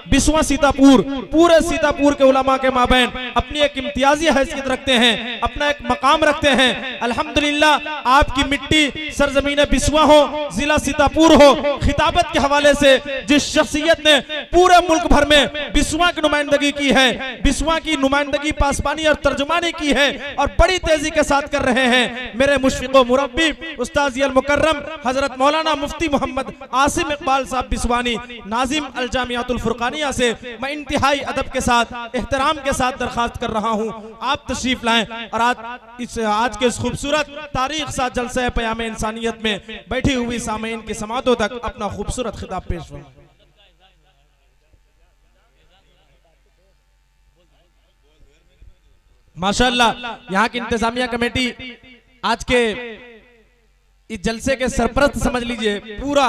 बिस्वा सीतापुर, पूरे सीतापुर के उलमा के माबैन अपनी एक इम्तियाजी हैसियत रखते हैं, अपना एक मकाम रखते हैं। अल्हम्दुलिल्लाह आपकी मिट्टी सरजमीन बिस्वा हो, जिला सीतापुर हो, खिताबत के हवाले से जिस शख्सियत ने पूरे मुल्क भर में बिस्वा की नुमाइंदगी की है, बिस्वा की नुमाइंदगी पासबानी और तर्जुमानी की है और बड़ी तेजी के साथ कर रहे हैं, मेरे मुशफ़िक़ व मुरब्बी उस्ताद अल मुकर्रम हजरत मौलाना मुफ्ती मोहम्मद आसिम इकबाल साहब बिस्वानी, नाजिम अल जामियातुल फुरकानिया से मैं इंतहाई अदब के साथ, एहतराम के साथ दरखास्त कर रहा हूं, आप तशरीफ लाएं और आज के इस खूबसूरत तारीख साथ जलसे पयाम इंसानियत में बैठी हुई सामीन की समातों तक अपना खूबसूरत खिताब पेश करें। माशाअल्लाह यहाँ की इंतजामिया कमेटी आज के इस जलसे के सरपरस्त समझ लीजिए। पूरा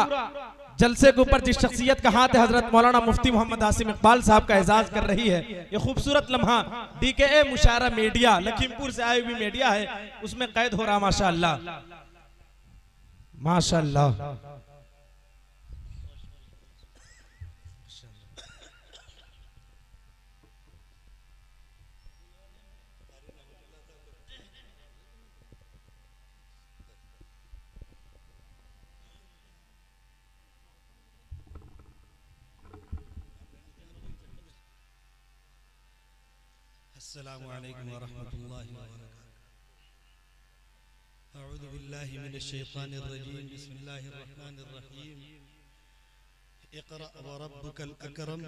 जलसे के ऊपर जिस शख्सियत का हाथ है हजरत मौलाना मुफ्ती मोहम्मद आसिम इकबाल साहब का एजाज कर रही है। ये खूबसूरत लम्हा DKA मुशायरा मीडिया, लखीमपुर से आई हुई मीडिया है, उसमें कैद हो रहा। माशाअल्लाह माशाअल्लाह। अस्सलामु अलैकुम व रहमतुल्लाहि व बरकातुहू। अऊज़ु बिल्लाहि मिनश शैतानिर रजीम। बिस्मिल्लाहिर रहमानिर रहीम। इक़रा व रब्बुकल अकरम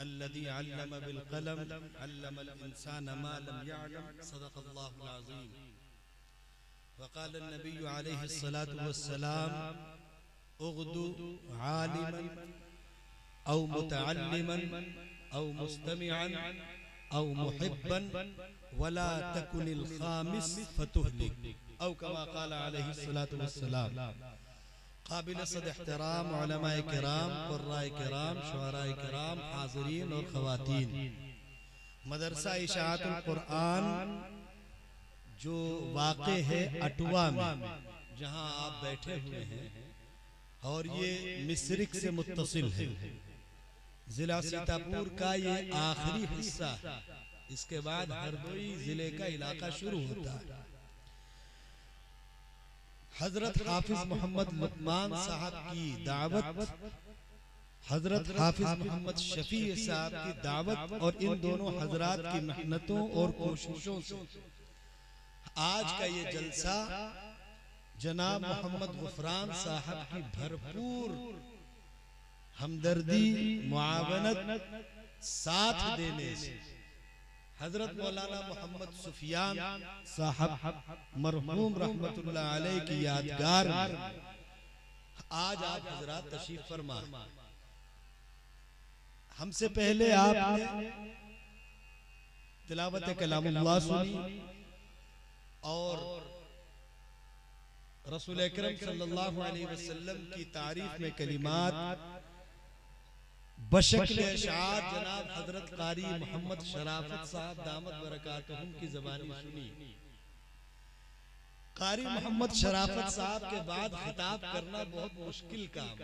अल्लज़ी अल्लम बिल क़लम अल्लमल इंसाना मा लम यअलम। सदक़ल्लाहुल अज़ीम। व क़ाला नबिय्यु अलैहि सलातु वस्सलाम उग़दु आलिमन औ मुतअल्लिमन औ मुस्तमिअन औ मुहिब्बन वला तकुनिल खामिस फतुहलिक औ कमा क़ाला अलैहि सलातु वस्सलाम। काबिल सद एहतराम उलमाए किराम, क़ुर्राए किराम, शुअराए किराम, हाज़रीन और ख़वातीन, मदरसा इशाअतुल क़ुरआन जो वाक़े है अटवा में, जहाँ आप बैठे हुए हैं, और ये मिस्रिक से मुत्तसिल है। जिला सीतापुर का ये आखिरी हिस्सा है, इसके बाद हरदोई जिले का इलाका शुरू होता है। हजरत हाफिज मोहम्मद लुकमान साहब की दावत, हजरत हाफिज मोहम्मद शफी साहब की दावत और इन दोनों हजरात की मेहनतों और कोशिशों से आज का ये जलसा जनाब मोहम्मद गुफरान साहब की भरपूर हमदर्दी, मुआवनत, साथ देने से हजरत मौलाना मोहम्मद सुफियान साहब मरहूम रहमतुल्लाह अलैह की यादगार आज आप हजरात तशरीफ फरमा। हमसे पहले आपने तिलावत कलामुल्लाह सुनी और रसूल अकरम सल्लल्लाहु अलैहि वसल्लम की तारीफ में कलिमात बशक्ल अशआर जनाब हजरत कारी मोहम्मद शराफत साहब दामत बरकातहुम की ज़बानी सुनी। कारी मोहम्मद शराफत साहब के बाद खिताब करना बहुत मुश्किल काम,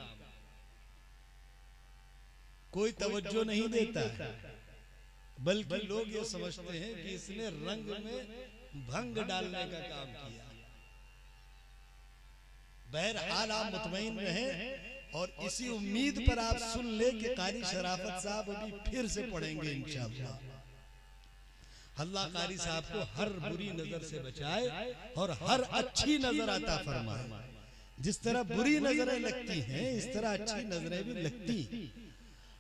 कोई तवज्जो नहीं देता है, बल्कि लोग ये समझते हैं कि इसने रंग में भंग डालने का काम किया। बहरहाल आप मुतमईन रहें और इसी उम्मीद पर आप सुन ले कि कारी शराफत साहब अभी फिर से पढ़ेंगे इंशाअल्लाह। अल्लाह कारी साहब को हर बुरी नजर से बचाए और हर अच्छी नजर अता फरमाए। जिस तरह बुरी नजरें लगती हैं, इस तरह अच्छी नजरें भी लगती हैं।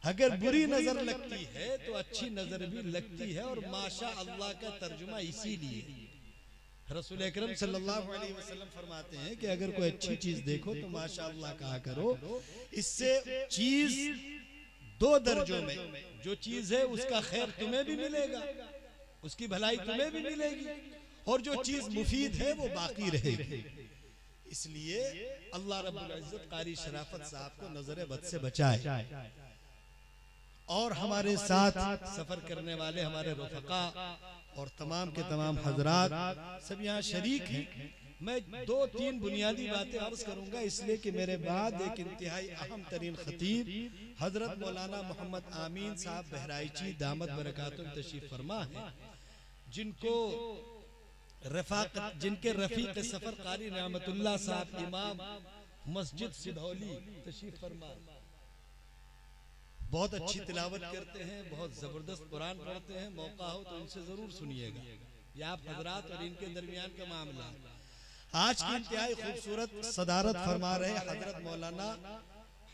अगर बुरी नजर लगती है तो अच्छी नजर भी लगती है, और माशा अल्लाह का तर्जुमा इसीलिए रसूल अकरम सल्लल्लाहु अलैहि वसल्लम फरमाते हैं कि अगर कोई अच्छी चीज देखो तो माशाअल्लाह कहा करो। इससे चीज दो दर्जों में, जो चीज है उसका खैर तुम्हें भी मिलेगा, उसकी भलाई तुम्हें भी मिलेगी, और जो चीज मुफीद है वो बाकी रहेगी। इसलिए अल्लाह रब्बुल इज्जत कारी शराफत साहब को नजर बद से बचाए, और हमारे साथ सफर करने वाले हमारे रफ़क़ा और तमाम के तमाम हजरात सब यहाँ शरीक हैं। मैं 2-3 बुनियादी बातें अर्ज करूंगा, इसलिए कि मेरे बाद एक इंतहाई अहम तरीन खतीब हजरत मौलाना मोहम्मद आमीन साहब बहराइची दामद बरकातुम तशरीफ फरमा है, जिनके रफीक सफर कारी रहमतुल्लाह साहब इमाम मस्जिद सिधौली तशरीफ फरमा, बहुत अच्छी तिलावत करते हैं, बहुत जबरदस्त कुरान पढ़ते हैं। मौका हो तो इनसे जरूर सुनिएगा, ये आप हजरात और इनके दरमियान का मामला। आज की इंतहाई खूबसूरत सदारत फरमा रहे हजरत मौलाना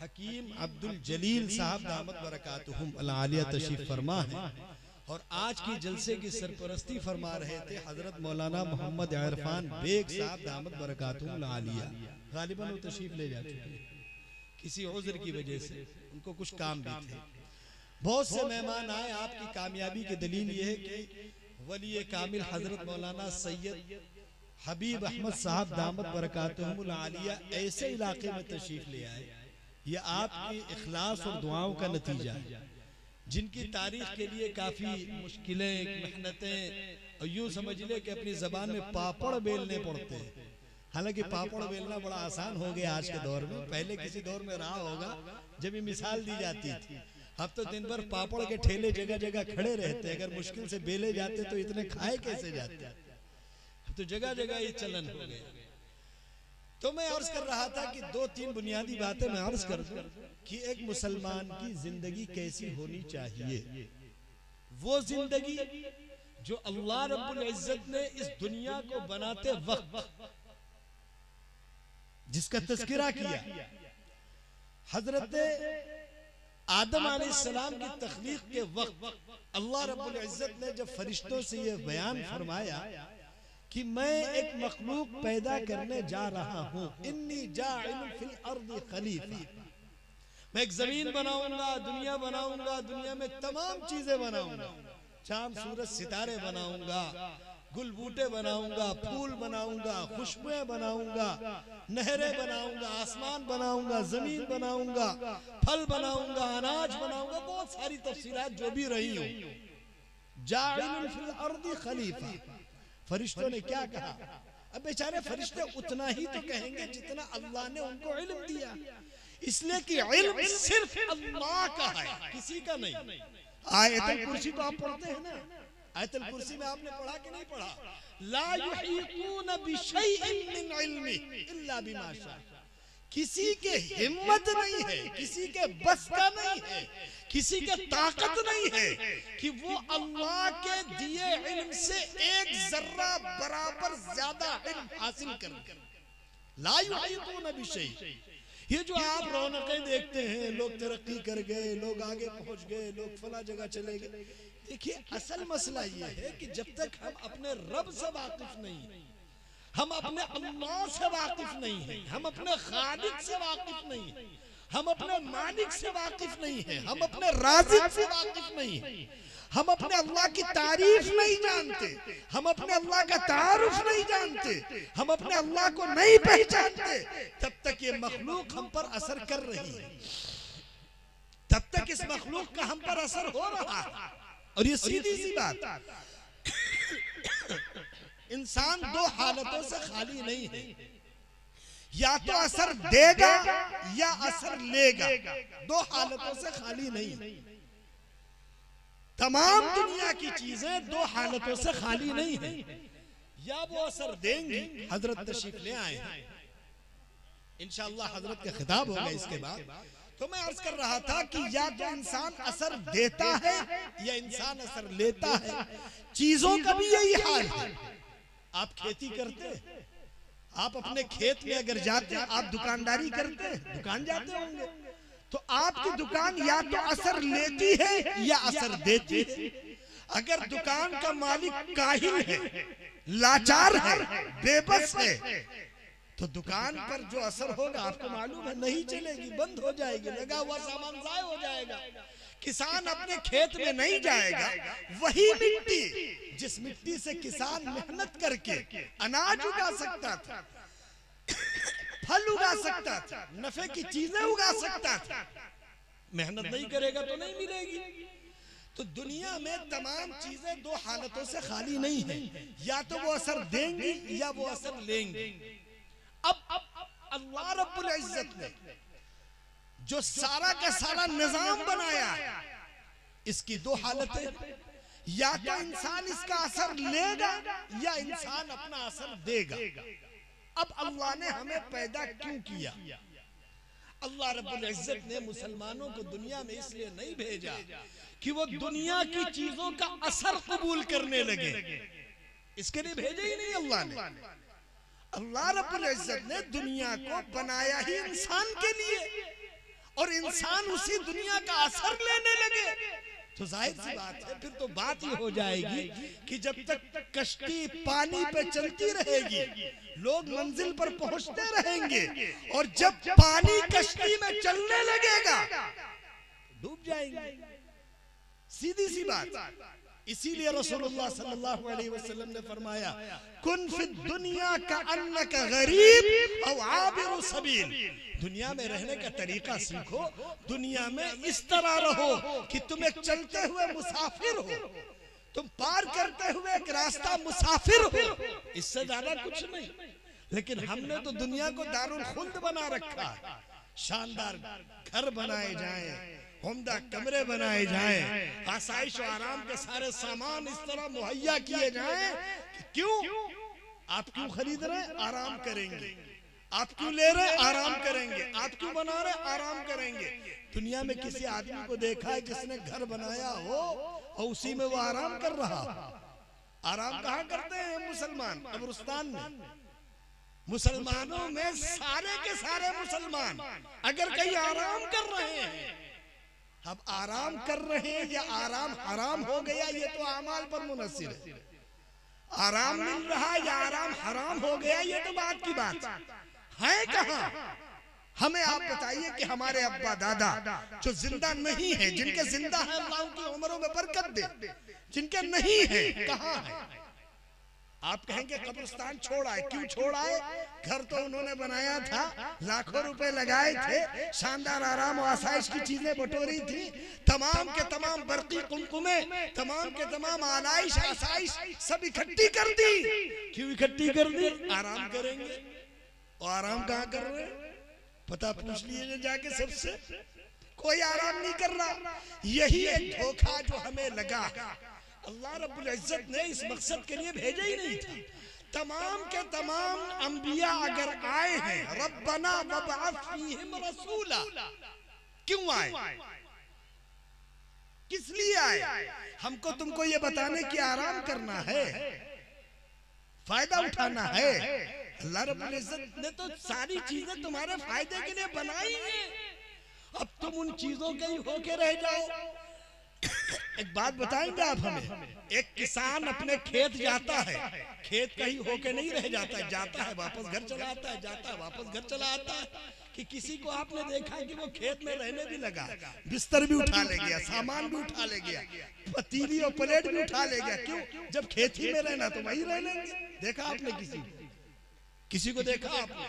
हकीम अब्दुल जलील साहब दामद बरकातुहुम अल-आलिया तशरीफ फरमा है, और आज की जलसे की सरपरस्ती फरमा रहे थे हजरत मौलाना मोहम्मद इरफान बेग साहब दामद बरकातुहुम अल-आलिया। गालिबन वो तशरीफ ले जा चुके हैं किसी उज़्र की वजह से, उनको कुछ काम भी थे। बहुत से मेहमान आए। आपकी कामयाबी की दलील ये है कि वली कामिल हजरत मौलाना सैयद हबीब अहमद साहब दामद बरकातुहुम अल-आलिया ऐसे इलाके में तशरीफ ले आए। ये आपकी इखलास और दुआओं का नतीजा है, जिनकी तारीख के लिए काफी मुश्किलें, मेहनतें, और यूं समझ ले कि अपनी जबान में पापड़ बेलने पड़ते हैं। हालांकि पापड़ बेलना बड़ा आसान हो गया आज के दौर में, पहले किसी दौर में रहा होगा जब ये मिसाल दी जाती थी। अब तो दिन भर पापड़ के ठेले जगह जगह खड़े रहते, अगर मुश्किल से बेले जाते तो इतने खाए कैसे जाते। तो जगह जगह ये चलन हो गया। तो मैं अर्ज कर रहा था कि 2-3 बुनियादी बातें मैं अर्ज कर दूं कि एक मुसलमान की जिंदगी कैसी होनी चाहिए। वो जिंदगी जो अल्लाह रब्बुल इज्जत ने इस दुनिया को बनाते वक्त जिसका तज़किरा किया, हजरत आदम अलैहिस्सलाम की तख्लीक के वक्त अल्लाह रब्बुल इज्जत ने जब फरिश्तों से ये बयान फरमाया कि मैं एक मखलूक पैदा करने जा रहा हूँ, इन्नी जाइलुन फिल अर्दी खलीफा, मैं एक जमीन बनाऊंगा, दुनिया बनाऊंगा, दुनिया में तमाम चीजें बनाऊंगा, चांद सूरज सितारे बनाऊंगा, गुल बूटे बनाऊंगा, फूल बनाऊंगा, खुशबुएं बनाऊंगा, नहरें बनाऊंगा, आसमान बनाऊंगा, जमीन बनाऊंगा, फल बनाऊंगा, अनाज बनाऊंगा, बहुत सारी तफसीलात जो भी रही हो। जाइलुन फिल अर्दी खलीफा, फरिश्तों ने क्या कहा? अब बेचारे फरिश्ते उतना ही तो कहेंगे जितना अल्लाह ने उनको इल्म दिया, इसलिए कि इल्म सिर्फ अल्लाह का है, किसी का नहीं। आयतुल कुर्सी तो आप पढ़ते हैं ना, आयतुल कुर्सी में आपने पढ़ा कि नहीं पढ़ा? ला युहीतून बिशैइन मिन इल्मी इल्ला बिमा शा, किसी के हिम्मत नहीं है, किसी के बस का नहीं है, किसी के ताकत नहीं है कि वो अल्लाह के दिए इल्म से एक जर्रा बराबर ज्यादा इल्म हासिल कर। ला युहीतून बिशै, ये जो आप रौनकें देखते हैं, लोग तरक्की कर गए, लोग आगे पहुंच गए, लोग फला जगह चले गए, देखिए असल मसला ये है कि जब तक हम अपने रब से वाकिफ नहीं, हम अपने अल्लाह से वाकिफ नहीं है, हम अपने खालिक से वाकिफ नहीं है, हम अपने मालिक से वाकिफ नहीं है, हम अपने राज़िक से वाकिफ नहीं है, हम अपने अल्लाह की तारीफ नहीं जानते, हम अपने अल्लाह का तारुफ नहीं जानते, हम अपने अल्लाह को नहीं पहचानते, तब तक ये मखलूक हम पर असर कर रही है, तब तक इस मखलूक का हम पर असर हो रहा है। और ये सीधी सी बात, इंसान 2 हालतों से खाली नहीं है, या तो असर देगा या असर लेगा, 2 हालतों से खाली नहीं। तमाम दुनिया की चीजें 2 हालतों से खाली नहीं है, या वो असर देंगी, हजरत तशरीफ ले आए हैं, इंशाअल्लाह हजरत का खिताब होगा इसके बाद। तो मैं अर्ज कर रहा था कि या तो इंसान असर देता है या इंसान असर लेता है। चीजों का भी यही हाल है। आप खेती करते, आप अपने खेत में अगर जाते, आप दुकानदारी करते, दुकान जाते होंगे, तो आपकी दुकान या तो असर लेती है या असर देती है। अगर दुकान का मालिक काहिल है, लाचार है, बेबस है, तो दुकान पर जो असर होगा आपको मालूम है, नहीं चलेगी, बंद हो जाएगी, लगा हुआ सामान जाया हो जाएगा। किसान अपने खेत में नहीं जाएगा, वही मिट्टी जिस मिट्टी से किसान मेहनत करके अनाज उगा सकता था, फल उगा सकता था, नफे की चीजें उगा सकता था, मेहनत नहीं करेगा तो नहीं मिलेगी। तो दुनिया में तमाम चीजें दो हालतों से खाली नहीं है, या तो वो असर देंगी या वो असर लेंगी। अब अल्लाह रब्बुल इज्जत ने जो सारा का सारा निजाम बनाया, इसकी दो हालतें, या तो इंसान इसका असर लेगा या इंसान अपना असर देगा। अब अल्लाह ने हमें पैदा क्यों किया? अल्लाह रब्बुल इज्जत ने मुसलमानों को दुनिया में इसलिए नहीं भेजा कि वो दुनिया की चीजों का असर कबूल करने लगे, इसके लिए भेजा ही नहीं अल्लाह ने। अल्लाह रब्बुल इज्जत ने दुनिया को बनाया ही इंसान के लिए, और इंसान उसी दुनिया का असर लेने लगे, तो जाहिर सी बात है फिर तो बात ये हो जाएगी कि जब तक कश्ती पानी पे चलती रहेगी, लोग मंजिल पर पहुंचते रहेंगे, और जब पानी कश्ती में चलने लगेगा डूब जाएंगे। सीधी सी बात। इसीलिए रसूलुल्लाह सल्लल्लाहु अलैहि वसल्लम ने फरमाया, कुन फिद दुनिया का अन्नका गरीब औ आबिरु सबील। दुनिया में रहने का तरीका सीखो, दुनिया में इस तरह रहो कि तुम एक चलते हुए मुसाफिर हो, तुम पार करते हुए एक रास्ता मुसाफिर हो, इससे ज्यादा कुछ नहीं। लेकिन हमने तो दुनिया को दारुल खुल्द बना रखा है। शानदार घर बनाए जाएं, उम्दा कमरे बनाए जाएं, आसाइश और आराम के सारे सामान इस तरह मुहैया किए जाएं कि क्यों? आप क्यों खरीद रहे? आराम करेंगे। आप क्यों ले रहे? आराम करेंगे। आप क्यों बना रहे? आराम करेंगे। दुनिया में किसी आदमी को देखा है जिसने घर बनाया हो और उसी में वो आराम कर रहा? आराम कहाँ करते हैं मुसलमान? कब्रिस्तान में। मुसलमानों में सारे के सारे मुसलमान अगर कहीं आराम कर रहे हैं, अब आराम कर रहे हैं या आराम हराम हो गया, ये तो अमाल पर मुनस्सिर है। आराम मिल रहा या आराम हराम हो गया, ये तो बात की बात है। कहाँ? हमें आप बताइए कि हमारे अब्बा दादा जो जिंदा नहीं है, जिनके जिंदा है अल्लाह उनकी उम्रों में बरकत दे, जिनके नहीं है कहाँ है? आप कहेंगे कब्रिस्तान छोड़ा है। क्यों छोड़ा है? घर तो उन्होंने बनाया था, लाखों रुपए लगाए थे, शानदार आराम और आसाइश की चीजें बटोरी थी, तमाम के तमाम बरकी कुमकुमे, तमाम के तमाम आलाइश आसाइश सब इकट्ठी कर दी। क्यों इकट्ठी कर दी? आराम करेंगे। और आराम कहाँ कर रहे? पता पूछ लीजिए जाके सबसे, कोई आराम नहीं कर रहा। यही एक धोखा जो हमें लगा। अल्लाह रब्बुल इज्जत ने इस मकसद के लिए भेजा ही नहीं था। तमाम के तमाम अंबिया अगर आए हैं, रब्बना वबअथ फीहिम रसूला, क्यों आए? किस लिए आए? हमको तुमको ये बताने की आराम करना है, फायदा उठाना है। अल्लाह रब्बुल इज्जत ने तो सारी चीजें तुम्हारे फायदे के लिए बनाई हैं, अब तुम उन चीजों के ही होके रह जाओ। एक बात बताएंगे आप हमें? एक किसान अपने खेत जाता है, खेत कहीं होके नहीं रह जाता है, जाता है वापस घर चला आता है, जाता है वापस घर चला आता है। कि किसी को आपने देखा कि वो खेत में रहने भी लगा, बिस्तर भी उठा ले गया, सामान भी उठा ले गया, पतीली और प्लेट भी उठा ले गया? क्यों? जब खेती में रहना तो वही रह लेंगे। देखा आपने किसी को देखा आपने?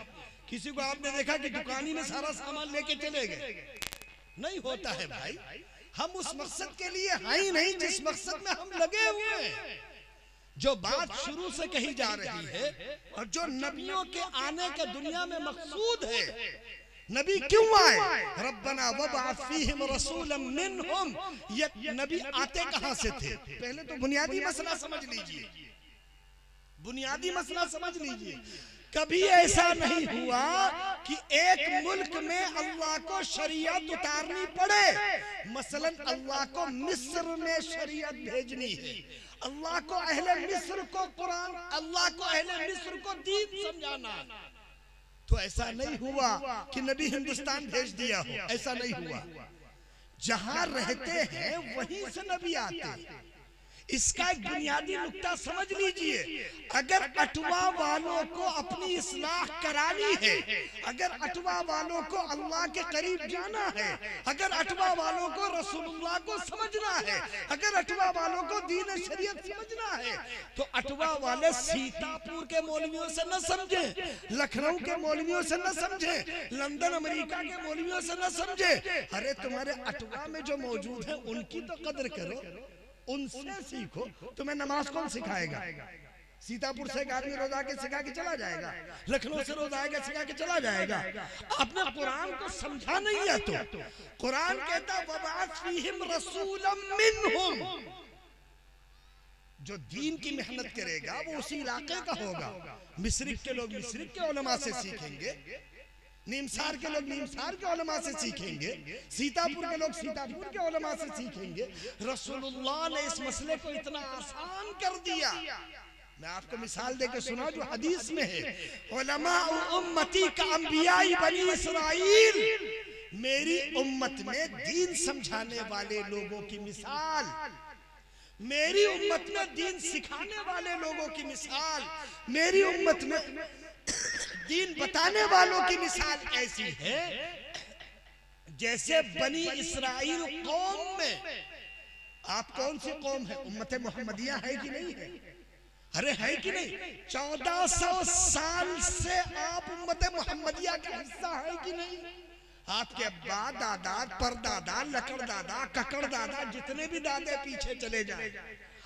किसी को आपने देखा कि दुकानी में सारा सामान लेके चले गए? नहीं होता है भाई। हम उस मकसद के लिए हैं ही नहीं जिस मकसद में हम लगे हुए हैं। जो बात शुरू से कही जा रही है और जो नबियों के आने का दुनिया में मकसूद है, नबी क्यों आए? रब्बना वबअथ फीहिम रसूलन मिनहुम। ये नबी आते कहां से थे? पहले तो बुनियादी मसला समझ लीजिए, बुनियादी मसला समझ लीजिए। कभी ऐसा नहीं हुआ कि एक मुल्क में अल्लाह को शरीयत उतारनी पड़े। मसलन अल्लाह को मिस्र में शरीयत भेजनी है, अल्लाह को अहले मिस्र को कुरान, अल्लाह को अहले मिस्र को दीन समझाना, तो ऐसा नहीं हुआ कि नबी हिंदुस्तान भेज दिया हो, ऐसा नहीं हुआ। जहां रहते हैं वहीं से नबी आते हैं। इसका एक बुनियादी नुक्ता समझ लीजिए। अगर अटवा वालों को अपनी इस्लाह करानी है, अगर अटवा वालों को अल्लाह के करीब जाना है, अगर अटवा वालों को रसूलुल्लाह को समझना है, अगर अटवा वालों को दीन शरीयत समझना है, तो अटवा वाले सीतापुर के मौलवियों से न समझे, लखनऊ के मौलवियों से न समझे, लंदन अमेरिका के मौलवियों से न समझे। अरे तुम्हारे अटवा में जो मौजूद है उनकी तो कदर करो, उनसे सीखो। तुम्हें नमाज कौन सिखाएगा? सीतापुर से एक आदमी रोज आके सिखा के चला जाएगा, लखनऊ से रोज आएगा सिखा के चला जाएगा। आपने कुरान को समझा नहीं है तो कुरान कहता वबाअस फीहिम रसूलन मिनहुम, जो दीन की मेहनत करेगा वो उसी इलाके का होगा। मिस्रिक के लोग मिस्रिक के उलमा से सीखेंगे, नीमसार के लोग नीमसार के उलमा से सीखेंगे, सीतापुर के लोग सीतापुर के उलमा से सीखेंगे। रसूलुल्लाह ने इस मसले को इतना आसान कर दिया। मैं आपको मिसाल देकर सुना जो हदीस में है, उलमा उम्मती का अंबियाई बनी इसराइल, मेरी उम्मत में दीन समझाने वाले लोगों की मिसाल, मेरी उम्मत में दीन सिखाने वाले लोगों की मिसाल, मेरी उम्मत में दीन बताने वालों की मिसाल ऐसी है जैसे बनी इसराइल कौम में। आप कौन सी कौम है? उम्मत मोहम्मदिया है कि नहीं है? अरे है कि नहीं? 1400 साल से आप उम्मत मोहम्मदिया का हिस्सा है कि नहीं? आपके अब्बा दादा परदादा लकड़ दादा ककड़ दादा जितने भी दादे पीछे चले जाए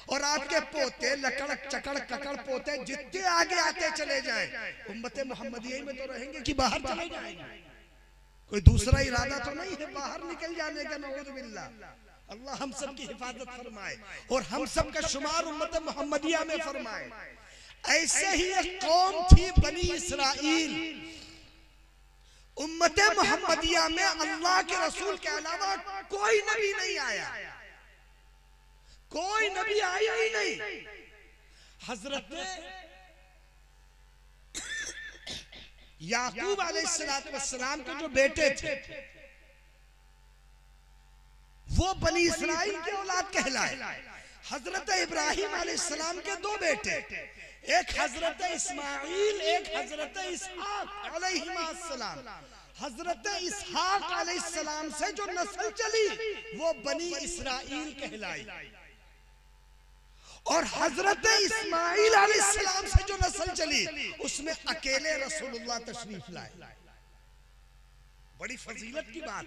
और आपके पोते लकड़ चकड़ ककड़ पोते जितने आगे आते चले जाए, उम्मत मोहम्मदिया में तो रहेंगे कि बाहर चले जाएंगे? कोई दूसरा इरादा तो नहीं है बाहर निकल जाने का। नऊज़ुबिल्लाह, अल्लाह हम सब की हिफाजत फरमाए और हम सब का शुमार उम्मत मोहम्मदिया में फरमाए। ऐसे ही एक कौम थी बनी इसराइल। उम्मत मोहम्मदिया में अल्लाह के रसूल के अलावा कोई नबी नहीं आया, कोई नबी आया ही नहीं। हजरत याकूब अलैहिस्सलाम के जो बेटे थे वो बनी इस्राइल की औलाद कहलाए। हजरत इब्राहिम अलैहिस्सलाम के दो बेटे, एक हजरत इस्माइल एक हजरत इसहाक अलैहिस्सलाम। हजरत इसहाक अलैहिस्सलाम से जो नस्ल चली वो बनी इस्राइल कहलाई और हजरत इस्माइल अलैहिस्सलाम से जो नस्ल चली उसमें अकेले रसूलुल्लाह तशरीफ लाए। बड़ी फजीलत की बात,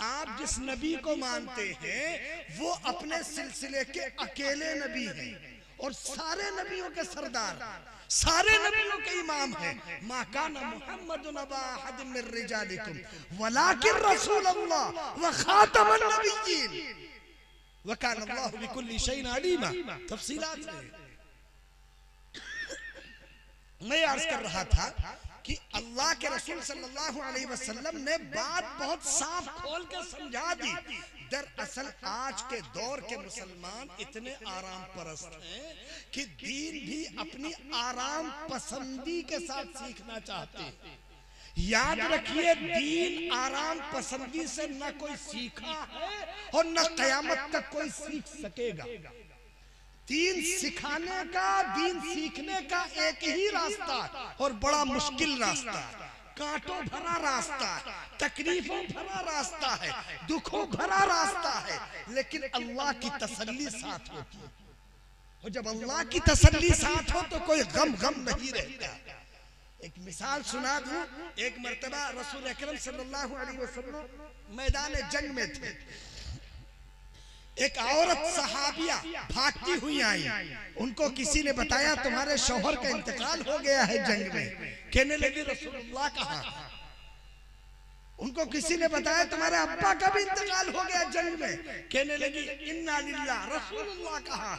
आप जिस नबी को मानते हैं वो अपने सिलसिले के अकेले नबी हैं और सारे नबियों के सरदार, सारे नबियों के इमाम हैं। मा काना मुहम्मदुन अबा अहदिन मिन रिजालिकुम वलाकिन रसूलुल्लाह व खातमुन नबिय्यीन व काना अल्लाहु बिकुल्लि शैइन अलीमा। तफसीलात है। मैं अर्ज कर रहा था कि अल्लाह के रसूल सल्लल्लाहु अलैहि वसल्लम ने बात बहुत साफ खोल के समझा दी। दरअसल आज के दौर के मुसलमान इतने आराम परस्त हैं कि दीन भी अपनी आराम पसंदी के साथ सीखना चाहते हैं। याद रखिए, दीन आराम पसंदी से न कोई सीखा है और न कयामत तक कोई सीख सकेगा। दीन सिखाने का, दीन सीखने का एक ही रास्ता और बड़ा मुश्किल रास्ता, कांटों भरा रास्ता, तकलीफों भरा रास्ता है, दुखों भरा रास्ता है, लेकिन अल्लाह की तसल्ली साथ होती है। और जब अल्लाह की तसल्ली साथ हो तो कोई गम नहीं रहता। एक मिसाल सुना दूं। एक मर्तबा रसूल अकरम सल्लल्लाहु अलैहि वसल्लम मैदान जंग में थे। एक औरत सहाबिया भागती हुई आई, उनको किसी ने बताया तुम्हारे शौहर का इंतकाल हो गया है जंग में। कहने लगी रसूलुल्लाह कहाँ? उनको किसी ने बताया तुम्हारे अब्बा का भी इंतकाल हो गया जंग में। कहने लगी इन्ना लिल्लाह, रसूलुल्लाह कहाँ?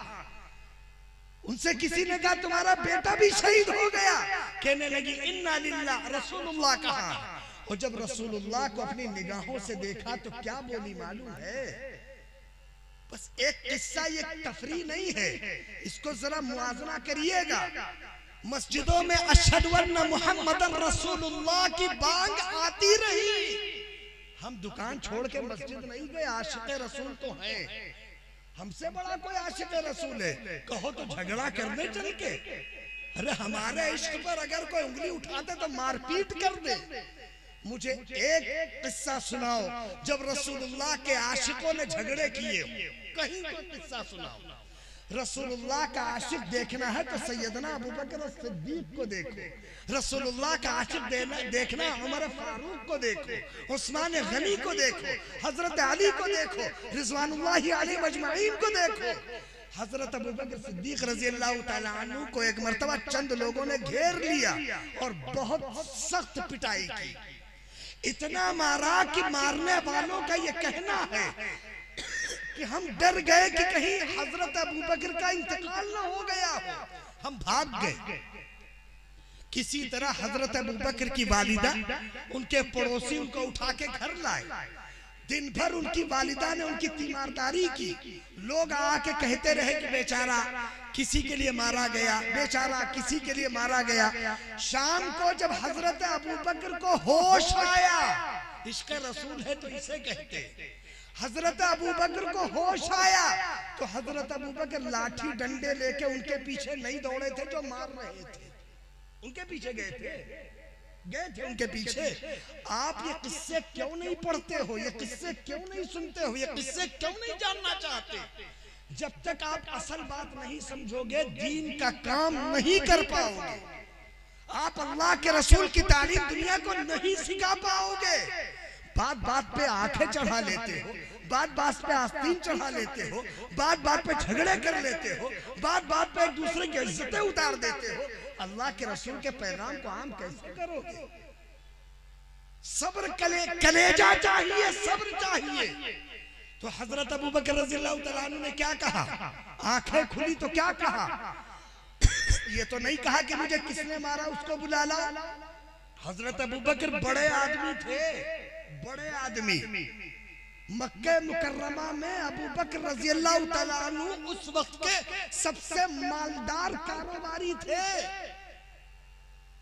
उनसे किसी ने कहा तुम्हारा बेटा भी शहीद हो गया। कहने लगी इन्ना लिल्लाह, रसूलुल्लाह कहाँ? और जब रसूलुल्लाह को अपनी निगाहों से देखा तो क्या बोली मालूम है? बस एक किस्सा, ये तफरी नहीं है, इसको जरा मुआजना करिएगा। मस्जिदों में अशहदु अन्ना मुहम्मदन रसूलुल्लाह की बांग आती रही। हम दुकान छोड़ के मस्जिद नहीं गए, आशिक़े रसूल तो हैं। हमसे बड़ा कोई आशिक रसूल है? कहो तो झगड़ा करने चल के। अरे हमारे इश्क पर अगर कोई उंगली उठाते तो मारपीट कर दे। मुझे एक किस्सा सुनाओ जब रसूलुल्लाह के आशिकों ने झगड़े किए, कहीं कोई किस्सा सुनाओ। रसूलुल्लाह का आशिक देखना है तो सैयदना अबू बकर सिद्दीक को देखो, रसूलुल्लाह का आशिक देखना उमर फारूक को देखो, उस्मान गनी को देखो, हजरत अली को देखो, रिजवानुल्लाहि अलैहि अजमाइन को देखो। हजरत अबू बकर सिद्दीक रजी अल्लाह तआला अन्हु को एक मर्तबा चंद लोगों ने घेर लिया और बहुत सख्त पिटाई की। इतना मारा कि मारने वालों का ये कहना है कि हम डर गए कि कहीं हजरत अबू बकर का इंतकाल न हो गया हो, हम भाग गए। किसी तरह हजरत अबू बकर की वालिदा, उनके पड़ोसी उनको उठा के घर लाए। दिन भर उनकी वालिदा ने उनकी तीमारदारी की। लोग आके कहते रहे कि बेचारा किसी के लिए मारा गया, बेचारा किसी के लिए मारा गया। शाम को जब हजरत अबू बकर को होश आया, इश्क रसूल है तो इसे कहते, हजरत अबू बकर को होश आया तो हजरत अबू बकर लाठी डंडे लेके उनके पीछे नहीं दौड़े थे जो मार रहे थे, उनके पीछे गए थे उनके पीछे। आप ये किस्से क्यों नहीं पढ़ते हो, ये किस्से क्यों नहीं सुनते हो, ये किस्से क्यों नहीं जानना चाहते? जब तक आप असल बात नहीं समझोगे दीन का काम नहीं कर पाओगे। आप अल्लाह के रसूल की तालीम दुनिया को नहीं सिखा पाओगे। बात बात पे आंखें चढ़ा लेते हो, बात बात पे आस्तीन चढ़ा लेते हो, बात बात पे झगड़े कर लेते हो, बात बात पे एक दूसरे की इज्जतें उतार देते हो। अल्लाह के रसूल के पैगाम को आम कैसे करोगे? सब्र कलेजा चाहिए, सब्र चाहिए। तो हजरत अबू बकर रज़ियल्लाहु तआला अन्हु ने क्या कहा? आंखें खुली तो क्या कहा? ये तो नहीं कहा कि मुझे किसने मारा उसको बुला ला। हजरत अबू बकर बड़े आदमी थे, बड़े आदमी। मक्के मुकर्रमा में अबू बकर रज़ियल्लाहु तआला अन्हु उस वक्त के सबसे मालदार कारोबारी थे।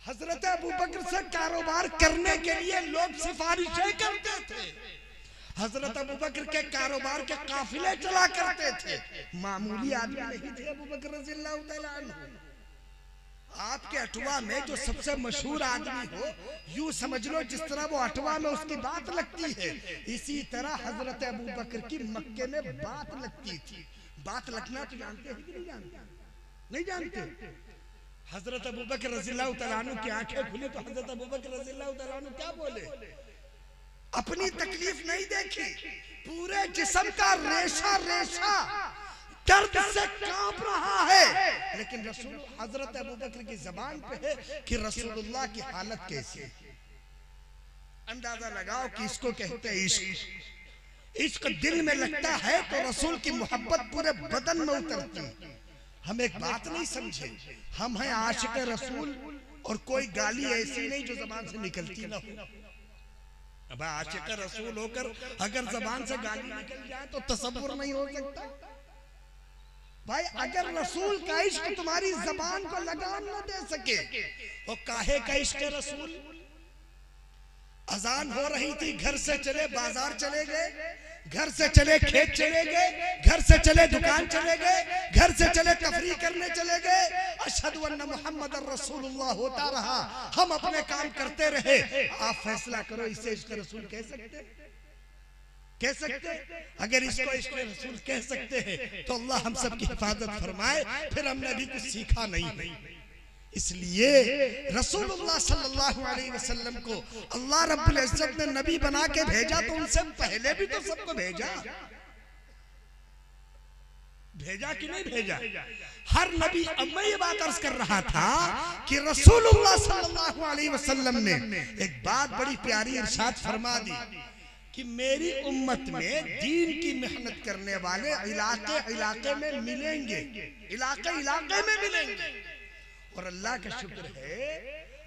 हजरत अबू बकर से कारोबार करने के लिए लोग सिफारिशें करते थे। हजरत अबू बकर के कारोबार के काफिले चला करते थे। मामूली आदमी नहीं थे अबू बकर रज़ियल्लाहु तआला अन्हु। आपके अटवा में जो सबसे मशहूर आदमी हो, यूं समझ लो जिस तरह वो अटवा में उसकी बात लगती है, इसी तरह हजरत अबू बकर की मक्के में बात लगती थी। बात लगना तो जानते हैं कि नहीं जानते? नहीं जानते। हजरत अबू बकर रज़ियल्लाहु तआला अन्हु की आंखें खुली तो हजरत अबू बकर रज़ियल्लाहु तआला अन्हु क्या बोले? अपनी तकलीफ नहीं देखी, पूरे जिस्म का रेशा रेशा दर्द से कांप रहा है, लेकिन रसूल हजरत अबू बकर की जबान पे है कि रसूलुल्लाह की हालत कैसी है। अंदाजा लगाओ कि इसको कहते हैं इश्क। इश्क दिल में लगता है तो रसूल की मोहब्बत पूरे बदन में उतरती। हम एक बात नहीं समझे, हम हैं आशिक रसूल और कोई गाली ऐसी नहीं जो जबान से निकलती ना हो। अब आशिक रसूल होकर अगर जबान से गाली निकल जाए तो तसव्वुर नहीं हो सकता। भाई अगर रसूल का इश्क तुम्हारी जबान को लगाम न दे सके तो काहे का इश्क रसूल? अजान हो रही थी, घर से चले बाजार चले गए, घर से चले खेत चले गए, घर से चले दुकान चले गए, घर से चले तफरीह करने चले गए। अशहदु अन्न मुहम्मदर रसूलुल्लाह होता रहा, हम अपने काम करते रहे। आप फैसला करो इसे इश्क रसूल कह सकते? कह सकते? अगर इसको इश्क रसूल कह सकते हैं तो अल्लाह हम सब की हिफाजत फरमाए। फिर हमने भी कुछ सीखा नहीं। इसलिए रसूलुल्लाह सल्लल्लाहु अलैहि वसल्लम को अल्लाह रब्बुल इज्जत ने नबी बना के भेजा तो उनसे पहले भी तो सबको भेजा कि नहीं भेजा? हर नबी। अब मैं ये बात अर्ज कर रहा था कि रसूलुल्लाह सल्लल्लाहु अलैहि वसल्लम ने एक बात बड़ी प्यारी इरशाद फरमा दी कि मेरी उम्मत में दीन की मेहनत करने वाले इलाके इलाके में मिलेंगे, इलाके इलाके में मिलेंगे। और अल्लाह का शुक्र है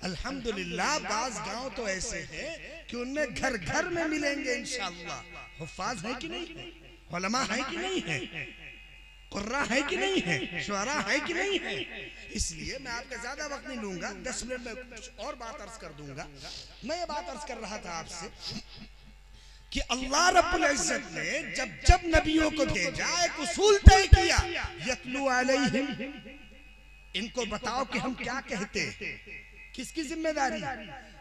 अल्हम्दुलिल्लाह बाज गांव तो ऐसे हैं कि उनमें घर घर में मिलेंगे इंशाअल्लाह। हुफ्फाज है कि नहीं है? उलमा है कि नहीं है? कुर्रा है कि नहीं है? शुअरा है कि नहीं है? इसलिए मैं आपका ज्यादा वक्त नहीं लूंगा, 10 मिनट में कुछ और बात अर्ज कर दूंगा। मैं ये बात अर्ज कर रहा था आपसे कि अल्लाह रब्बुल इज्जत ने जब जब नबियों को भेजा एक उसूल तय किया, यतलू अलैहिम, इनको बताओ कि हम क्या कहते हैं। किसकी जिम्मेदारी?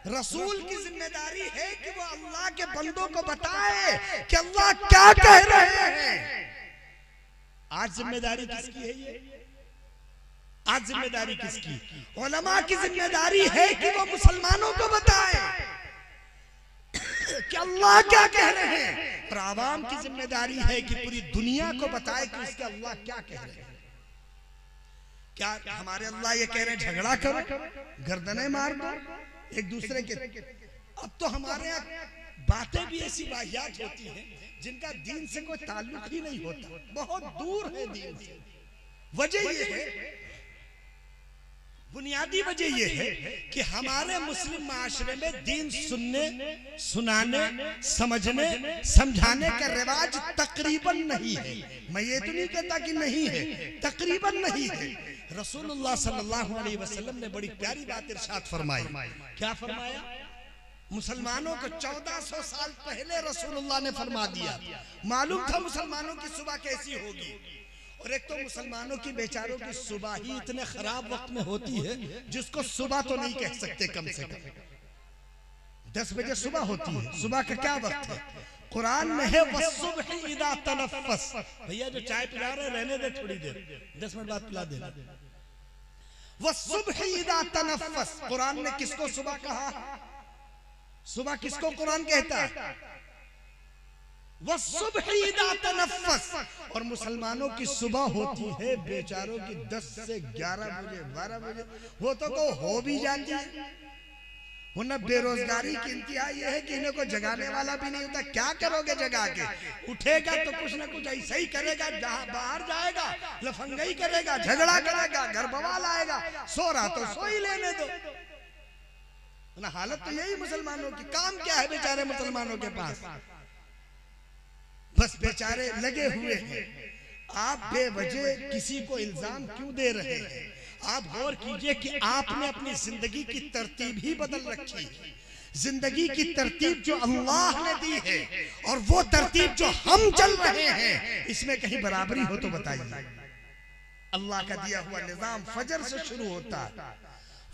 रसूल की जिम्मेदारी है कि वो अल्लाह के बंदों को बताए कि अल्लाह क्या कह रहे हैं। आज जिम्मेदारी किसकी है ये? आज जिम्मेदारी किसकी? उलमा की जिम्मेदारी है कि वो मुसलमानों को बताए कि अल्लाह क्या कह रहे हैं, और आवाम की जिम्मेदारी है कि पूरी दुनिया को बताए कि उसके अल्लाह क्या कह रहे हैं। क्या हमारे अल्लाह ये कह रहे हैं झगड़ा करो, गर्दनें मार दो एक दूसरे के? अब तो हमारे यहाँ बातें भी ऐसी वाहियात होती हैं जिनका दीन से कोई ताल्लुक ही नहीं होता, बहुत दूर है दीन से। वजह ये है, बुनियादी वजह यह है कि हमारे मुस्लिम माशरे में दीन सुनने, सुनाने, समझने, समझाने का रिवाज तकरीबन नहीं है। मैं ये तो नहीं कहता कि नहीं है, तकरीबन नहीं है। रसूलुल्लाह सल्लल्लाहु अलैहि वसल्लम ने बड़ी प्यारी बात इरशाद फरमाई। क्या फरमाया? मुसलमानों को 1400 साल पहले रसूलुल्लाह ने फरमा दिया, मालूम था मुसलमानों की सुबह कैसी होगी। और एक तो मुसलमानों की बेचारों की सुबह ही इतने खराब वक्त में होती है जिसको सुबह तो नहीं कह सकते, कम से कम 10 बजे सुबह होती है। सुबह का क्या वक्त है? कुरान में है वस्सुब्हि इज़ा तनफ़्फ़स। भैया जो चाय पिला रहे रहने दे, थोड़ी देर 10 मिनट बाद पिला देना। वस्सुब्हि इज़ा तनफ़्फ़स, कुरान ने किसको सुबह कहा? सुबह किसको कुरान कहता है? वस्सुब्हि इज़ा तनफ़्फ़स। और मुसलमानों की सुबह होती है बेचारों की 10 से 11 बजे 12 बजे, वो तो को हो भी जाती है। वरना बेरोजगारी की इंतहा ये है कि इन्हें को जगाने वाला भी नहीं होता। क्या करोगे जगा के? उठेगा तो कुछ ना कुछ ऐसा ही करेगा, जहां बाहर जाएगा लफंगाई करेगा, झगड़ा करेगा, घर बवाल आएगा। सो रहा तो सो ही लेने दो ना। हालत तो यही मुसलमानों की। काम क्या है बेचारे मुसलमानों के पास? बस बेचारे लगे हुए हैं। आप बेवजह किसी को इल्जाम क्यों दे रहे हैं? आप गौर कीजिए कि आपने अपनी जिंदगी की तरतीब ही बदल रखी है। जिंदगी की तरतीब जो अल्लाह ने दी है और वो तरतीब जो हम चल रहे हैं, इसमें कहीं बराबरी हो तो बताइए। अल्लाह का दिया हुआ निजाम फजर से शुरू होता है,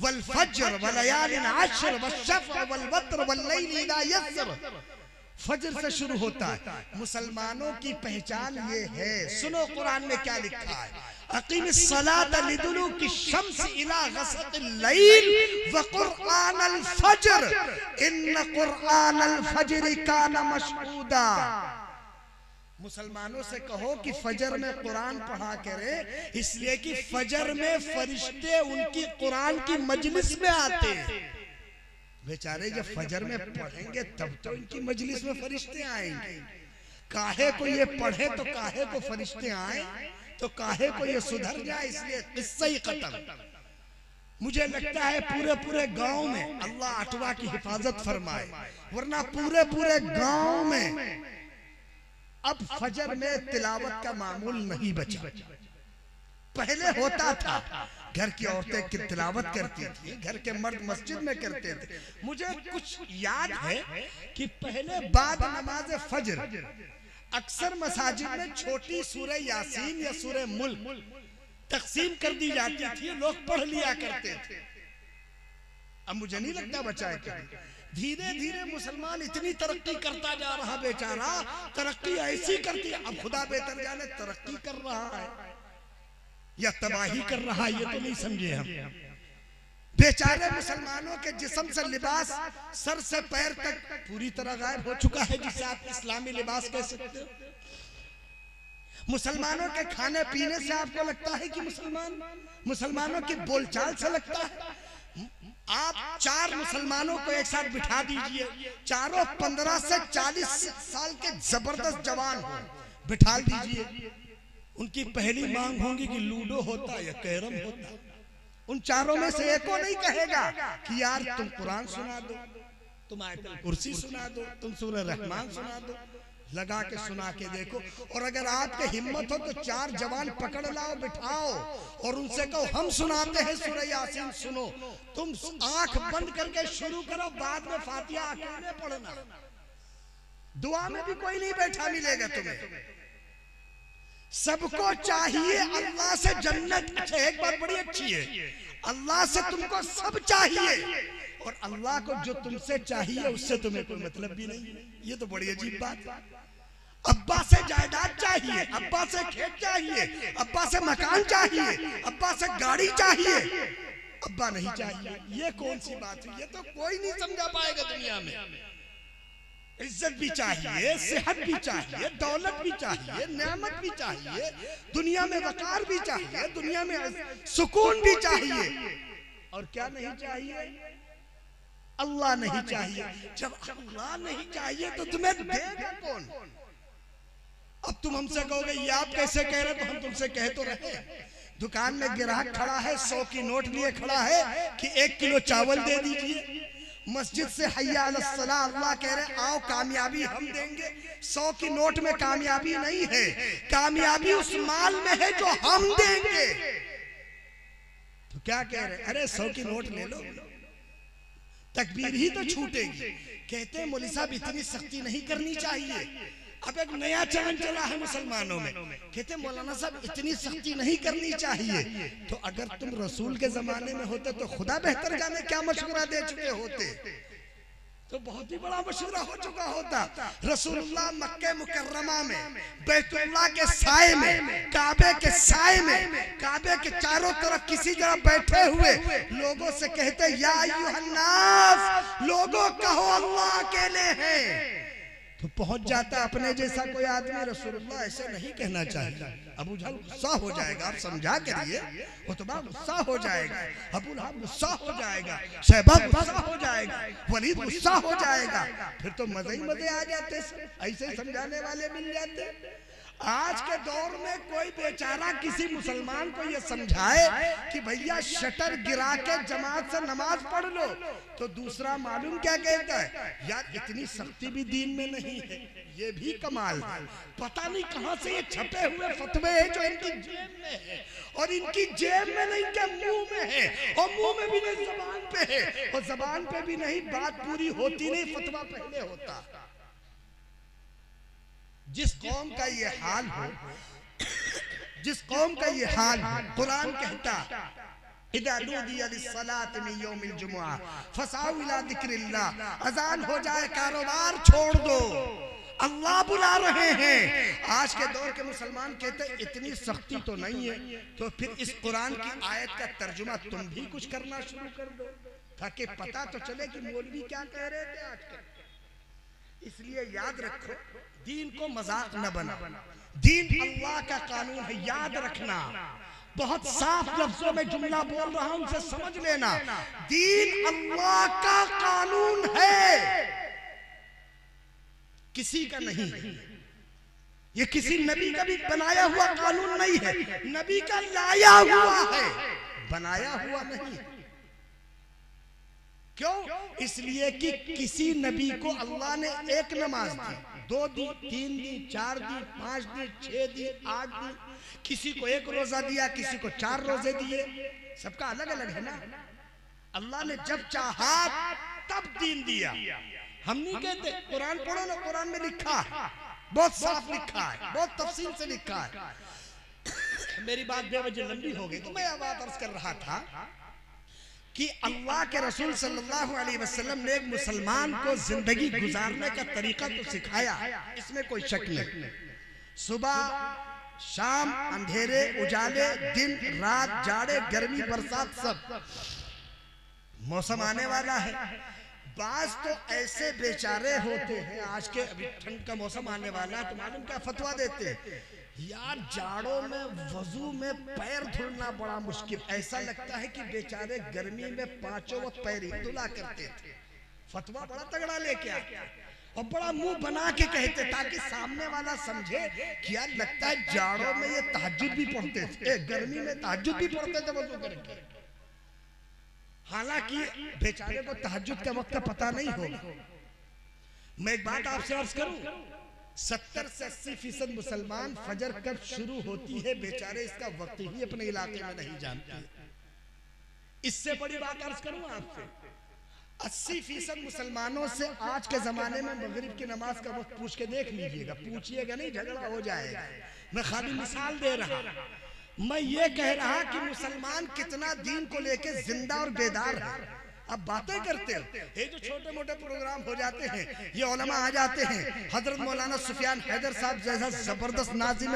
वल फज्र वलयालिन अश्र वश्शफ़ वल वत्र वल्लैलि इज़ा यस्र। फजर से शुरू होता है। मुसलमानों की पहचान ये है, सुनो कुरान में क्या लिखा है, अक़ीमिस सलात लिदुलूकी शम्स इला गसक़िल लैल व क़ुरआनल फज्र इन्न क़ुरआनल फज्र कान मशहूदा। मुसलमानों से कहो कि फजर में कुरान पढ़ा करे, इसलिए कि फजर में फरिश्ते उनकी कुरान की मजलिस में आते हैं। बेचारे जब फजर में पढ़ेंगे तब तो इनकी मजलिस में फरिश्ते आएंगे। काहे को ये पढ़े तो काहे को फरिश्ते आए, तो काहे को ये सुधर जाए, इसलिए किस्सा ही खत्म। मुझे लगता है पूरे पूरे गांव में अल्लाह अटवा की हिफाजत फरमाए, वरना पूरे पूरे गांव में अब फजर में तिलावत का मामूल नहीं बचा। पहले होता था, घर की औरतें की तिलावत करती थी, घर के मर्द मस्जिद में करते थे। मुझे कुछ याद है कि पहले बाद नमाज फजर अक्सर मसाजिद में छोटी सूरह यासीन या सूरह मुल्क तकसीम कर दी जाती थी, लोग पढ़ लिया करते थे। अब मुझे नहीं लगता बचाए क्या। धीरे धीरे मुसलमान इतनी तरक्की करता जा रहा, बेचारा तरक्की ऐसी करती है, अब खुदा बेहतर जाने तरक्की कर रहा है या तबाही कर रहा है, ये तो नहीं समझे हम। बेचारे मुसलमानों के जिस्म से लिबास सर से पैर तक पूरी तरह गायब हो चुका है, जिसे आप इस्लामी लिबास कह सकते हो। मुसलमानों के खाने पीने से आपको लगता है कि मुसलमानों की बोलचाल से लगता है। आप 4 मुसलमानों को एक साथ बिठा दीजिए, चारों 15 से 40 साल के जबरदस्त जवान हो, बिठा दीजिए। उनकी पहली मांग होगी कि लूडो होता या कैरम होता। उन चारों में से एको नहीं कहेगा कि यार तुम कुरान सुना दो, तुम आयतुल कुर्सी सुना दो, तुम सूरह रहमान सुना दो। लगा के सुना के देखो, और अगर आपके हिम्मत हो तो 4 जवान पकड़ लाओ, बिठाओ और उनसे कहो हम सुनाते हैं सूरह यासीन, सुनो। तुम आंख बंद करके शुरू करो, बाद में फातिहा अकेले पढ़ना। दुआ में भी कोई नहीं बैठा मिलेगा तुम्हें। सबको चाहिए अल्लाह से जन्नत। अच्छा, एक बात बड़ी अच्छी है, अल्लाह से तुमको सब चाहिए और अल्लाह को जो तुमसे चाहिए उससे तुम्हें कोई मतलब भी नहीं। ये तो बड़ी अजीब बात। अब्बा से जायदाद चाहिए, अब्बा से खेत चाहिए, अब्बा से मकान चाहिए, अब्बा से गाड़ी चाहिए, अब्बा नहीं चाहिए। ये कौन सी बात है? ये तो कोई नहीं समझा पाएगा दुनिया में। इज्जत भी चाहिए, सेहत भी चाहिए, दौलत भी चाहिए, नेमत भी चाहिए, दुनिया में वकार भी चाहिए, दुनिया में सुकून भी चाहिए, और क्या नहीं चाहिए? अल्लाह नहीं चाहिए। जब अल्लाह नहीं चाहिए तो तुम्हें देगा कौन? अब तुम हमसे कहोगे ये आप कैसे कह रहे, तो हम तुमसे कह तो रहे। दुकान में ग्राहक खड़ा है, 100 की नोट लिए खड़ा है कि 1 किलो चावल दे दीजिए। मस्जिद से हय्या अलस सलाह, अल्लाह कह रहे आओ कामयाबी हम देंगे। 100 की नोट में कामयाबी नहीं है, कामयाबी उस माल में है जो हम देंगे। तो क्या कह रहे? अरे 100 की नोट ले लो, तकबीर ही तो छूटेगी। कहते हैं मौलवी साहब इतनी सख्ती नहीं करनी चाहिए। अब एक नया चलन चला है मुसलमानों में, कहते मौलाना साहब इतनी सख्ती नहीं करनी चाहिए। तो अगर तुम रसूल के जमाने में होते तो खुदा बेहतर जाने क्या मशवरा दे चुके होते, तो बहुत ही बड़ा मशवरा हो चुका होता। रसूलुल्लाह मक्के मुकर्रमा में, बैतुल्लाह के साए में, काबे के साए में, काबे के चारों तरफ किसी जगह बैठे हुए लोगों से कहते या अय्युहन्नास, लोगों कहो अल्लाह अकेले हैं। तो पहुंच जाता अपने जैसा कोई आदमी, रसूलुल्लाह ऐसे नहीं कहना चाहिए। अबू जहल गुस्सा हो जाएगा, आप समझा करिए। उतबा गुस्सा हो जाएगा, अबू लहब गुस्सा हो जाएगा, शैबा गुस्सा हो जाएगा, वलीद गुस्सा हो जाएगा। फिर तो मजे ही मजे आ जाते, ऐसे समझाने वाले मिल जाते। आज के दौर में कोई बेचारा किसी मुसलमान को ये समझाए कि भैया शटर गिरा के जमात से नमाज पढ़ लो, तो दूसरा मालूम क्या कहता है? यार इतनी सख्ती भी दीन में नहीं है, ये भी कमाल है। पता नहीं कहां से ये छपे हुए फतवे हैं जो इनकी जेब में है, और इनकी जेब में नहीं इनके मुंह में है, और मुंह में भी नहीं जबान पे है, और जबान पे भी नहीं, बात पूरी होती नहीं, फतवा पहले होता। जिस कौम का ये हाल हो, जिस कौम का ये हाल हो, कुरान कहता इदा नूदिया लिस्सलाति मिन यौमिल जुमुआ फसाउ इला जिक्रिल्लाह, अजान हो जाए कारोबार छोड़ दो, अल्लाह बुला रहे हैं। आज के दौर के मुसलमान कहते हैं इतनी सख्ती तो नहीं है, तो फिर इस कुरान की आयत का तर्जुमा तुम भी कुछ करना शुरू कर दो, ताकि पता तो चले कि मौलवी क्या कह रहे थे आजकल। इसलिए याद रखो, दीन को मजाक न बना, दीन अल्लाह का कानून है, याद रखना। बहुत साफ लफ्जों में जुमला बोल रहा हूं, उनसे समझ लेना, दीन अल्लाह का कानून है, किसी का नहीं। ये किसी नबी का भी बनाया हुआ कानून नहीं है, नबी का लाया हुआ है, बनाया हुआ नहीं। क्यों? इसलिए कि किसी नबी को अल्लाह ने एक नमाज दी, 2 दी, 3 दी, 4 दी, 5 दी, 6 दी, 8 दी, किसी को 1 रोजा दिया, किसी को 4 रोजे दिए, सबका अलग अलग है ना। अल्लाह ने जब चाहा तब दीन दिया। हम नहीं कहते, कुरान पढ़ो ना, कुरान में लिखा है, बहुत साफ लिखा है, बहुत तफसील से लिखा है। मेरी बात बेवजह लंबी हो गई, तो मैं यह बात अर्ज कर रहा था कि अल्लाह के रसूल सल्लल्लाहु अलैहि वसल्लम ने एक मुसलमान को जिंदगी गुजारने का तरीका तो सिखाया, इसमें कोई शक नहीं। सुबह शाम, अंधेरे उजाले, दिन रात, जाड़े गर्मी बरसात, सब मौसम आने वाला है। बाज तो ऐसे बेचारे होते हैं, आज के अभी ठंड का मौसम आने वाला है, तो मालूम क्या फतवा देते हैं, यार जाड़ों में वजू में पैर धुलना बड़ा मुश्किल, ऐसा लगता है कि बेचारे गर्मी में 5 वक्त पैर ही धुला करते थे। फतवा बड़ा तगड़ा लेके आते और बड़ा मुंह बना के कहते, ताकि सामने वाला समझे कि यार लगता है जाड़ों में ये तहज्जुद भी पढ़ते थे, गर्मी में तहज्जुद भी पढ़ते थे वजू करके। हालांकि बेचारे को तहज्जुद के वक्त का पता नहीं होगा। मैं एक बात आपसे अर्ज करूं, 70 से 80% मुसलमान फजर कब शुरू होती है बेचारे इसका वक्त ही अपने इलाके में नहीं जानते। इससे बड़ी बात अर्ज करूं आपसे, 80% मुसलमानों से आज के जमाने में मगरिब की नमाज का वक्त पूछ के देख लीजिएगा, पूछिएगा नहीं, झगड़ा हो जाएगा। मैं खाली मिसाल दे रहा, मैं ये कह रहा कि मुसलमान कितना दीन को लेके जिंदा और बेदार है। अब बातें करते हो, ये जो छोटे मोटे प्रोग्राम हो जाते हैं, ये उलमा आ जाते हैं, हजरत मौलाना सुफियान हैदर साहब जैसा जबरदस्त नाजिम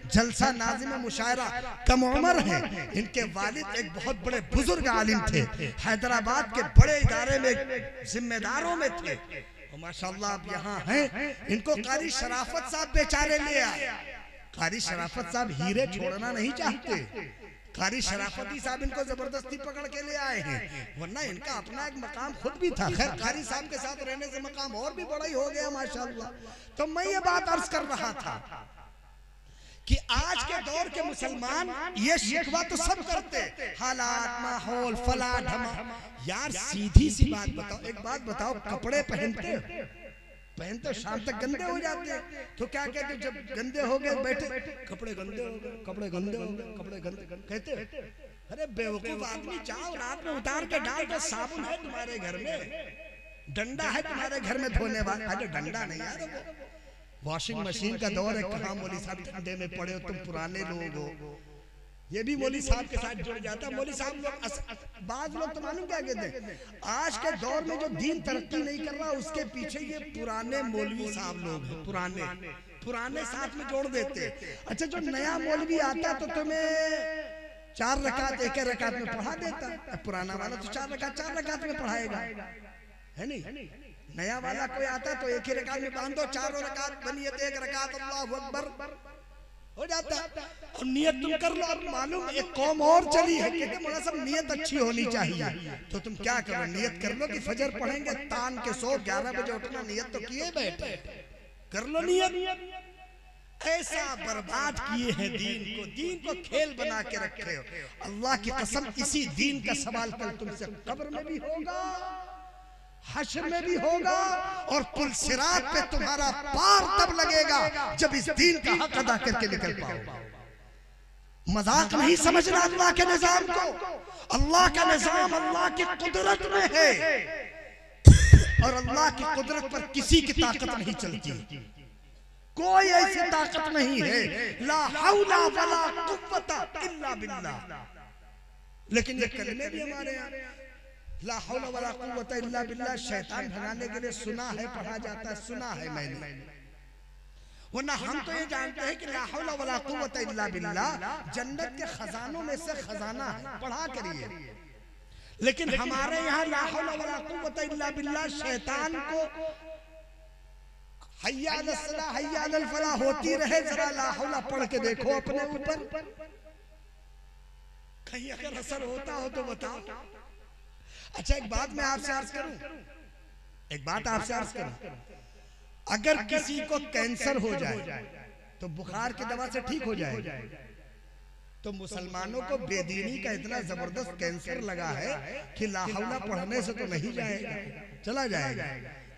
जलसा, नाजिम मुशायरा, कम उम्र हैं। इनके वालिद एक बहुत बड़े बुजुर्ग आलिम थे, हैदराबाद के बड़े इदारे में जिम्मेदारों में थे, और माशाअल्लाह अब यहाँ हैं। इनको कारी शराफत साहब बेचारे ले आए। कारी शराफत साहब हीरे छोड़ना नहीं चाहते, कारी शराफती साहब इनको जबरदस्ती पकड़ के ले आए हैं, वरना इनका अपना एक मकाम खुद भी था। खैर कारी साहब के साथ रहने से मकाम और भी बड़ा ही हो गया माशाअल्लाह। तो मैं ये बात अर्ज कर रहा था कि आज के दौर के मुसलमान ये शिकवा तो सब करते, हालात, माहौल, फला ढमा। यार सीधी सी बात बताओ, एक बात बताओ, कपड़े पहनते शाम तक गंदे हो जाते हैं, तो क्या कहते, जब गंदे हो गए बैठे, कपड़े गंदे हो गए, कपड़े गंदे हो गए, कपड़े गंदे कहते। अरे बेवकूफ आदमी, जाओ रात में उतार के डाल दो, साबुन है तुम्हारे घर में, डंडा है तुम्हारे घर में धोने वाला। अरे डंडा नहीं यार, वो वॉशिंग मशीन का दौर है। कहाँ मौली साहब ठंडे में पड़े हो, तुम पुराने लोग हो। ये भी मौली साहब के साथ जुड़ जाता। मौली साहब लोग, बाज लोग तो मालूम क्या कहते हैं, आज के दौर में जो दीन तरक्की नहीं कर रहा, उसके पीछे ये पुराने मौलवी साहब लोग हैं, पुराने साथ में जोड़ देते। अच्छा, जो नया मौलवी आता तो तुम्हें 4 रकात 1 रकात में पढ़ा देता, पुराना वाला तो 4 रकात में पढ़ाएगा, है नहीं। नया वाला कोई आता तो 1 ही रकात में बांधो, 4 रकात बनिए, 1 रकात अल्लाहु अकबर हो जाता। और नियत तुम कर लो। अब मालूम एक कौम और चली है, कहते मौलाना साहब नियत अच्छी होनी चाहिए, तो तुम क्या करो, नियत कर लो कि फजर पढ़ेंगे, तान के 11 बजे उठना, नियत तो किए बैठे, कर लो नियत। ऐसा बर्बाद किए हैं दीन को खेल बना के रखे हो। अल्लाह की कसम, इसी दीन का सवाल कल तुमसे कब्र में भी होगा, हश्र में भी होगा, और पुल सिरात पे तुम्हारा पार तब लगेगा जब इस दीन का हक अदा करके निकल पाओ। मजाक नहीं समझना अल्लाह के निजाम को। अल्लाह का निजाम अल्लाह की कुदरत में है, और अल्लाह की कुदरत पर किसी की ताकत नहीं चलती, कोई ऐसी ताकत नहीं है। ला हौला वला कुव्वता इल्ला बिल्लाह। लेकिन ये कलमे भी हमारे यहाँ ला हौला वला कुव्वता इल्ला बिल्लाह शैतान भगाने के लिए सुना है, पढ़ा जाता है, सुना है मैंने, वरना हम तो ये जानते हैं कि ला हौला वला कुव्वता इल्ला बिल्लाह जन्नत के खजानों में से खजाना है, पढ़ा करिए। लेकिन हमारे यहाँ ला हौला वला कुव्वता इल्ला बिल्लाह शैतान को हय्या अलस सलाह हय्या अलल फलाह होती रहे, जरा ला हौला पढ़ के देखो अपने ऊपर, कहीं अगर असर होता हो तो बताओ। अच्छा, एक बात मैं आपसे अर्ज करूं, अगर किसी को कैंसर हो जाए तो बुखार की दवा से ठीक हो जाएगा, तो मुसलमानों को बेदीनी का इतना जबरदस्त कैंसर लगा है कि ला हौला पढ़ने से तो नहीं जाएगा, चला जाएगा।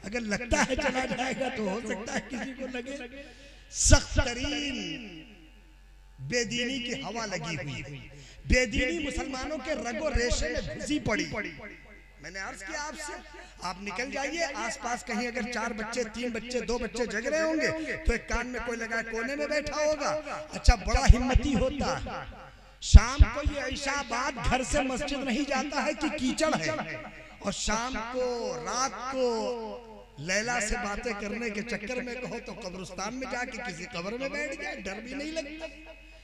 अगर लगता है चला जाएगा तो हो सकता है किसी को लगे सख्त तरीन बेदीनी की हवा लगी हुई, बेदीनी मुसलमानों के रगो रेशे में घुसी पड़ी। मैंने अर्ज किया आपसे, आप निकल जाइए आसपास कहीं, अगर 4 बच्चे 3 बच्चे 2 बच्चे जग रहे होंगे तो एक कान में कोई लगा कोने में बैठा होगा। अच्छा, बड़ा हिम्मती होता, शाम को ये ऐशा बाद घर से मस्जिद नहीं जाता है कि कीचड़ है, और शाम को रात को लैला से बातें करने के चक्कर में कहो तो कब्रिस्तान में जाके किसी कब्र में बैठ गया, डर भी नहीं लगता।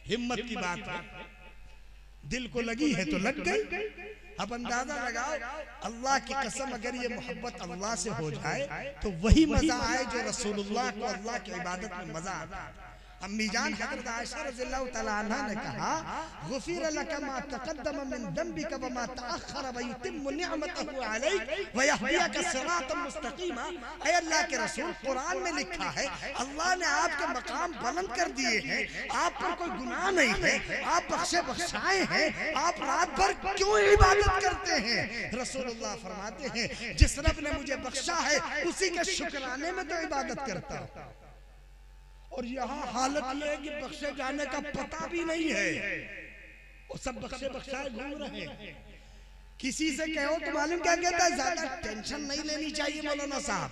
हिम्मत की बात है, दिल को लगी है तो लग गई। अब अंदाजा लगाओ, अल्लाह की कसम अगर ये मोहब्बत अल्लाह से हो जाए तो वही मजा आए जो रसूलुल्लाह को अल्लाह की इबादत में मजा आता है। अम्मी जान हज़रत आयशा रज़ियल्लाहु तआला अन्हा ने कहा, गुफ़िर लका मा तक़द्दम मिन ज़ंबिका व मा तअख़्ख़र व युतिम्मु निअमतहु अलैक व यहदियका सिरातन मुस्तक़ीमा। ऐ अल्लाह के रसूल, कुरान में लिखा है अल्लाह ने आपके मकाम बुलंद कर दिए हैं, आप पर कोई गुनाह नहीं है, आप बख्शे बख्शाए हैं, आप रात भर क्यों इबादत करते हैं? रसूलुल्लाह फरमाते हैं, जिस रब ने मुझे बख्शा है उसी के शुक्राने में तो इबादत करता हूं। और यहाँ हालत यह है कि बख्शे जाने का पता भी नहीं है, और सब बख्शे बख्शाए घूम रहे हैं। किसी से कहो तो मालूम क्या कहता है, ज्यादा टेंशन नहीं लेनी चाहिए मौलाना साहब।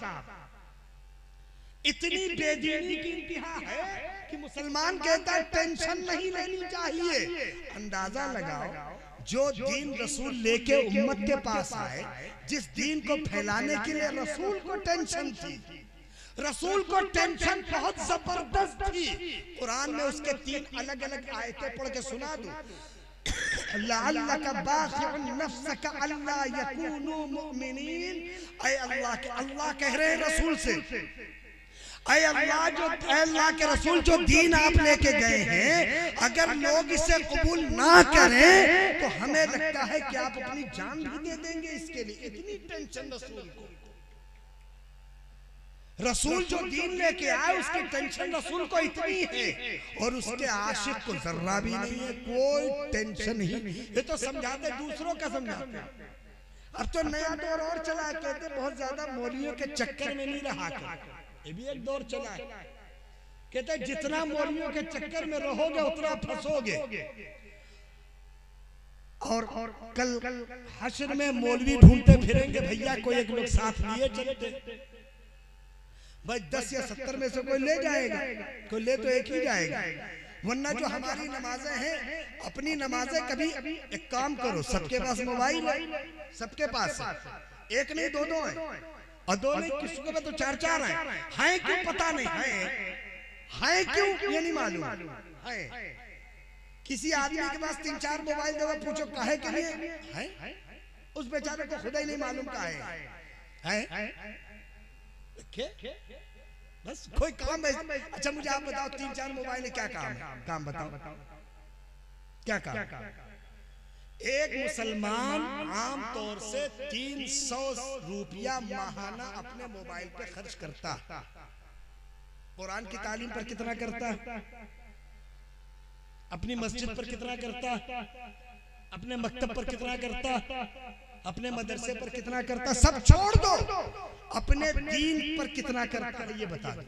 इतनी बेदीनी की इंतहा है कि मुसलमान कहता है टेंशन नहीं लेनी चाहिए। अंदाजा लगाओ, जो दीन रसूल लेके उम्मत के पास आए, जिस दीन को फैलाने के लिए रसूल को टेंशन थी, रसूल को टेंशन बहुत जबरदस्त थी। कुरान में उसके 3 अलग अलग आयतें पढ़ के सुना दूं। लअल्लका बाखिउन नफ्सका अल्ला यकूनू मुमिनीन। ऐ अल्लाह कह रहे हैं रसूल से, ऐ अल्लाह के रसूल, जो दीन आप लेके गए हैं, अगर लोग इसे कबूल ना करें तो हमें लगता है कि आप अपनी जान भी दे देंगे इसके लिए। इतनी टेंशन रसूल को। रसूल जो दीन लेके आए उसकी टेंशन रसूल को इतनी है, और उसके आशिक को जर्रा भी नहीं है, कोई टेंशन ही। ये तो समझाते दूसरों का समझाते। अब तो नया दौर और चला, कहते बहुत ज्यादा मौलवियों के चक्कर में नहीं रहा कर। ये भी एक दौर चला है, कहते जितना मौलवियों के चक्कर में रहोगे उतना फंसोगे। और कल हश्र में मौलवी ढूंढते फिरेंगे, भैया कोई एक लोग साथ लिए चलते। भाई 10 या 70 में से कोई ले जाएगा, कोई ले तो एक ही जाएगा। वरना जो हमारी नमाजें हैं, अपनी नमाजें कभी एक काम करो, सबके पास मोबाइल है, सबके पास एक नहीं 2 है, और 2 नहीं किसी को तो 4 हैं क्यों पता नहीं है क्यों ये नहीं मालूम है। किसी आदमी के पास 3-4 मोबाइल दो, पूछो काहे के लिए है, उस बेचारे को खुद ही नहीं मालूम काहे है। बस कोई काम है। अच्छा मुझे आप बताओ, 3-4 मोबाइल क्या काम है? काम बताओ क्या काम? एक मुसलमान आम तौर से 300 रुपया माहाना अपने मोबाइल पे खर्च करता। कुरान की तालीम पर कितना करता? अपनी मस्जिद पर कितना करता? अपने मकतब पर कितना करता? अपने मदरसे पर कितना करता? सब छोड़ दो, अपने दीन पर कितना करता है ये बता दो।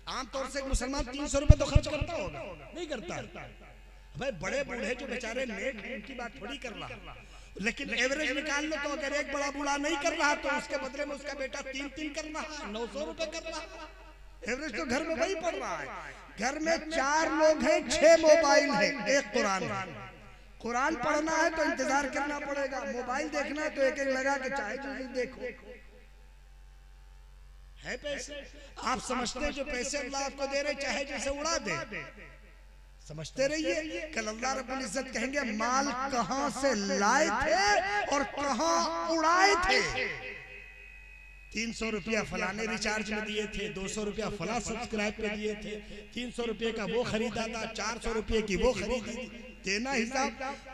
आमतौर से मुसलमान 300 रुपए तो खर्च करता होगा, नहीं करता? भाई बड़े बूढ़े जो बेचारे नेक हैं उनकी बात थोड़ी कर रहा, लेकिन एवरेज निकाल लो तो अगर एक बड़ा बूढ़ा नहीं कर रहा तो उसके बदले में उसका बेटा 3 कर रहा, 900 रुपए कर रहा। एवरेज तो घर में वही पड़ रहा है। घर में 4 लोग हैं, 6 मोबाइल है, 1 कुरान है। कुरान पढ़ना है तो इंतजार करना पड़ेगा, मोबाइल देखना है तो एक लगा के चाहे देखो। है पैसे, आप समझते हैं जो पैसे अल्लाह आपको दे रहे चाहे जैसे उड़ा दे, समझते रहिए। कल अल्लाह रब्बुल इज्जत कहेंगे माल कहां से लाए थे और कहां उड़ाए थे। 300 रुपया फलाने रिचार्ज में दिए थे, 200 रुपया फला सब्सक्राइब पे दिए थे, 300 रुपये का वो खरीदा था, 400 रुपये की वो खरीदी थी। देना हिसाब,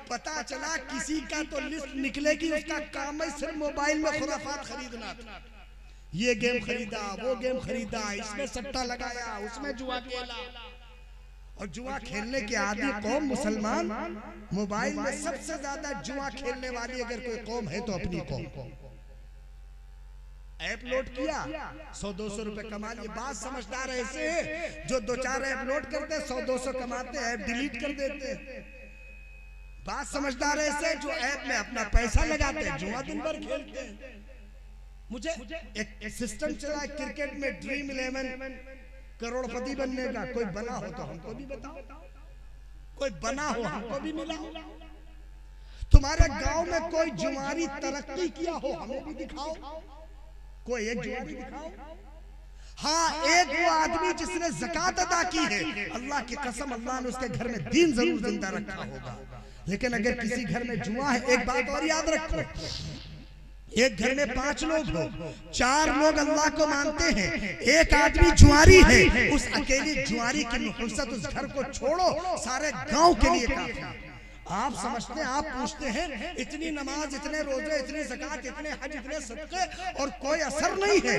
पता चला किसी का तो लिस्ट निकलेगी, उसका काम है सिर्फ मोबाइल में खुराफात खरीदना था। ये गेम खरीदा, वो गेम खरीदा, इसमें सट्टा लगाया, उसमें जुआ खेला। और जुआ खेलने के आदि कौम मुसलमान, मोबाइल में सबसे ज्यादा जुआ खेलने वाली अगर कोई कौम है तो अपनी कौम। ऐप लोड किया, 100-200 रुपए कमा लिए। बात समझदार ऐसे है जो 2-4 ऐप लोड करते, 100-200 कमाते, ऐप डिलीट कर देते। बात समझदार ऐसे जो ऐप में अपना पैसा लगाते, जुआ दिन भर खेलते हैं। मुझे एक सिस्टम चला क्रिकेट में, ड्रीम 11 करोड़पति बनने का। कोई बना हो तो हमको भी बताओ, कोई बना हो हमको भी मिला हो। तुम्हारे गांव में कोई जुआरी तरक्की किया हो हमें भी दिखाओ, कोई एक जुआरी दिखाओ। हाँ, एक वो आदमी जिसने ज़कात अदा की है, अल्लाह की कसम अल्लाह ने उसके घर में दीन जरूर जिंदा रखा होगा। लेकिन अगर किसी घर में जुआ है, एक बात और याद रखो, एक घर में 5 लोग हो, 4 लोग अल्लाह को मानते हैं, एक आदमी जुआरी है, उस अकेली जुआरी की नुहसत उस घर को छोड़ो, सारे गांव के लिए काफी। आप समझते हैं, आप पूछते हैं इतनी नमाज, इतने रोजे, इतनी ज़कात, इतने हज, इतने सदके और कोई असर नहीं है।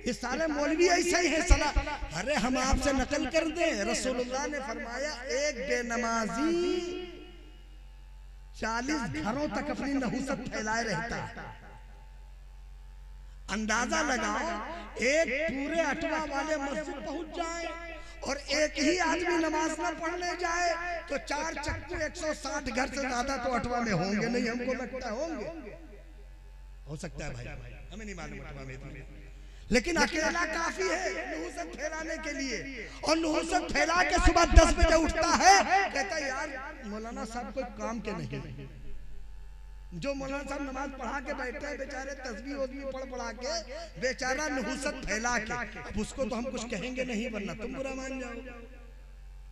ये सारे मौलवी ऐसे ही है सला। अरे हम आपसे नकल कर दें, रसूलुल्लाह ने फरमाया एक बेनमाजी 40 घरों तक अपनी नहुसत फैलाए रहता है। अंदाजा लगाओ, एक पूरे अटवा वाले मस्जिद पहुंच जाए और एक ही आदमी नमाज ना पढ़ने जाए तो 4 चक्कू 160 घर से ज्यादा तो अठवा में होंगे नहीं, हमको लगता होंगे, हो सकता है भाई, हमें नहीं मालूम अठवा में, लेकिन अकेला काफी है नहुसत फैलाने के लिए। और नहुसत फैला के सुबह 10 बजे उठता है, कहता है यार मौलाना साहब कोई काम के नहीं, जो मौलाना साहब नमाज पढ़ा के बैठे हैं बेचारे तस्बीह वस्बीह पढ़ पढ़ा के बेचारा नहुसत फैला के, अब उसको तो हम कुछ कहेंगे नहीं वरना तुम बुरा मान जाओ।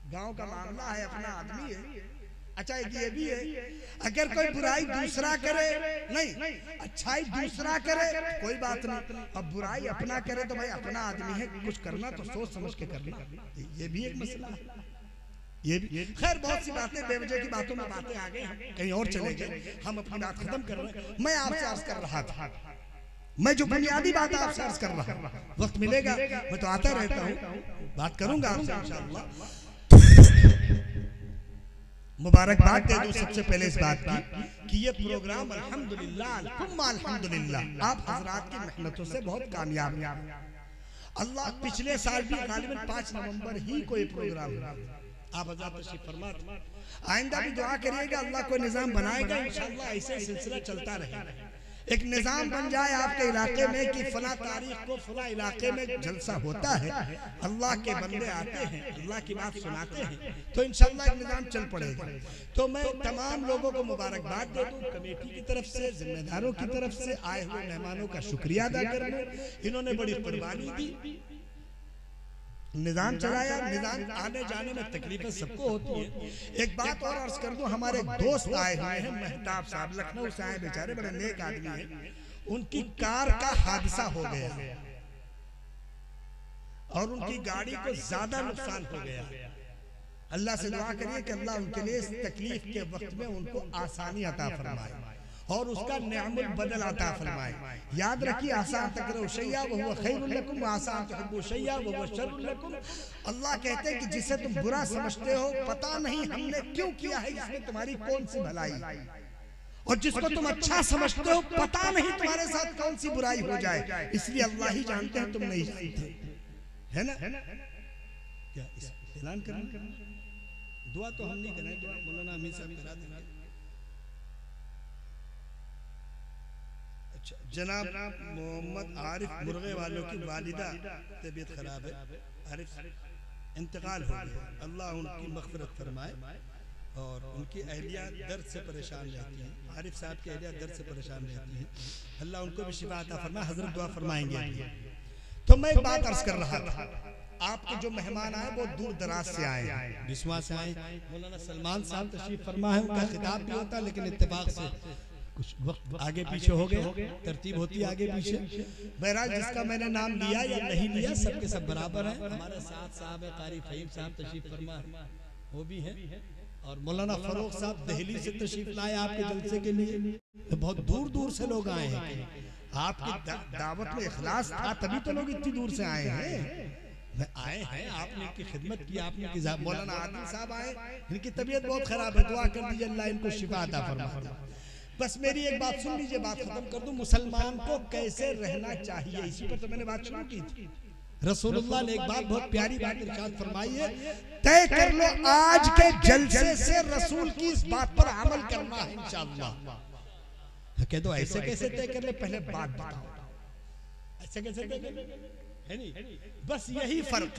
गांव का मामला है, अपना आदमी है। अच्छा एक ये भी है, अगर कोई बुराई दूसरा करे नहीं, अच्छाई दूसरा करे कोई बात नहीं, अब बुराई अपना करे तो भाई अपना आदमी है, कुछ करना तो सोच समझ के करना, ये भी एक मसला है। ये भी खैर बहुत सी बातें बेवजह की बातों में बातें आ गई, कहीं और चले गए, हम अपनी बात खत्म कर रहे हैं। मैं आपसे अर्ज कर रहा था, मैं जो बुनियादी बात आपसे अर्ज कर रहा हूँ, वक्त मिलेगा मैं तो आता रहता हूँ, बात करूंगा आपसे इंशाअल्लाह। मुबारकबाद दे दूं सबसे पहले इस बात की कि ये प्रोग्राम अल्हम्दुलिल्लाह अल्हम्दुलिल्लाह आप हजरात की मेहनतों से बहुत कामयाब है। अल्लाह पिछले साल भी गालिबन 5 नवंबर ही कोई प्रोग्राम आप हज़रात तशरीफ फरमा, आइंदा भी दुआ करिएगा, अल्लाह को निज़ाम बनाएगा इंशाअल्लाह, ऐसे सिलसिला चलता रहेगा। एक निज़ाम बन जाए आपके इलाके में कि फला तारीख को फला इलाके में जलसा होता है, अल्लाह के बंदे आते हैं, अल्लाह की बात सुनाते हैं, तो इंशाअल्लाह एक निज़ाम चल पड़ेगा। तो मैं तमाम लोगों को मुबारकबाद दे दूं, कमेटी की तरफ से, जिम्मेदारों की तरफ से, आए हुए मेहमानों का शुक्रिया अदा करना, इन्होंने बड़ी कुर्बानी दी, निज़ाम चलाया। निज़ाम आने जाने में तकलीफें सबको होती है। एक बात और अर्ज कर दूं, हमारे दोस्त आए हुए हैं मेहताब साहब, लखनऊ से आए, बेचारे बड़े नेक आदमी हैं, उनकी कार का हादसा हो गया और उनकी गाड़ी को ज्यादा नुकसान हो गया। अल्लाह से दुआ करिए कि अल्लाह उनके लिए इस तकलीफ के वक्त में उनको आसानी अता फरमाए और उसका नेअमुल बदल अता फरमाए। याद रखिए, आसान तकरो शैया व हुवा खैरुल लकुम, आसान तुहिब्बु शैया व हुवा शर्रुल लकुम। अल्लाह कहते हैं कि जिसे तुम बुरा समझते हो पता नहीं हमने क्यों किया है, इसमें तुम्हारी कौन सी भलाई, और जिसको तुम अच्छा समझते हो पता नहीं तुम्हारे साथ कौन सी बुराई हो जाए, इसलिए अल्लाह ही जानते हैं, तुम नहीं जानते, है ना? क्या ऐलान करना? दुआ तो हम नहीं करें, दुआ मौलाना अमीर साहब करा देंगे। जनाब मोहम्मद आरिफ मुर्गे वालों की वालिदा तबीयत खराब है, आरिफ इंतकाल हो गया, अल्लाह उनकी मग़फ़िरत फरमाए, और उनकी अहलिया दर्द से परेशान रहती हैं, आरिफ साहब की अहलिया दर्द से परेशान रहती हैं, अल्लाह उनको भी शिफा अता फरमाए, हज़रत दुआ फरमाएंगे। तो मैं एक बात अर्ज़ कर रहा था, आपके जो मेहमान आए वो दूर दराज से आए, बिस्वा से आए, मौलाना सलमान साहब तशरीफ फरमा है, उनका खिताब भी होता लेकिन इत्तेफाक से कुछ वक्त आगे पीछे हो गए, तरतीब होती है आगे पीछे। बहरहाल जिसका मैंने नाम लिया या नहीं लिया सबके सब बराबर हैं। हमारे साथ साहब है कारी फहीम साहब तशरीफ फरमा, वो भी हैं, और मौलाना फरूक साहब दिल्ली से तशरीफ लाए आपके जलसे के लिए, तो बहुत दूर दूर से लोग आए हैं। आपकी दावत में इखलास था तभी तो लोग इतनी दूर से आए हैं, आए हैं, आपने इनकी खिदमत की, आपने मौलाना आदिल साहब आए, इनकी तबीयत बहुत खराब है, दुआ कर दीजिए अल्लाह इनको शिफा अता फरमाए। बस मेरी एक बात सुन लीजिए, बात खत्म कर दूं, मुसलमान को कैसे रहना चाहिए, इसी पर तो मैंने बात शुरू की थी। रसूलुल्लाह ने एक बात बहुत प्यारी बात इरशाद फरमाई है, तय कर लो आज के जलसे से रसूल की इस बात पर अमल करना है इंशाअल्लाह। कह दो ऐसे कैसे तय कर ले, पहले बात बताओ, ऐसे कैसे तय कर ले, है नहीं? बस यही फर्क।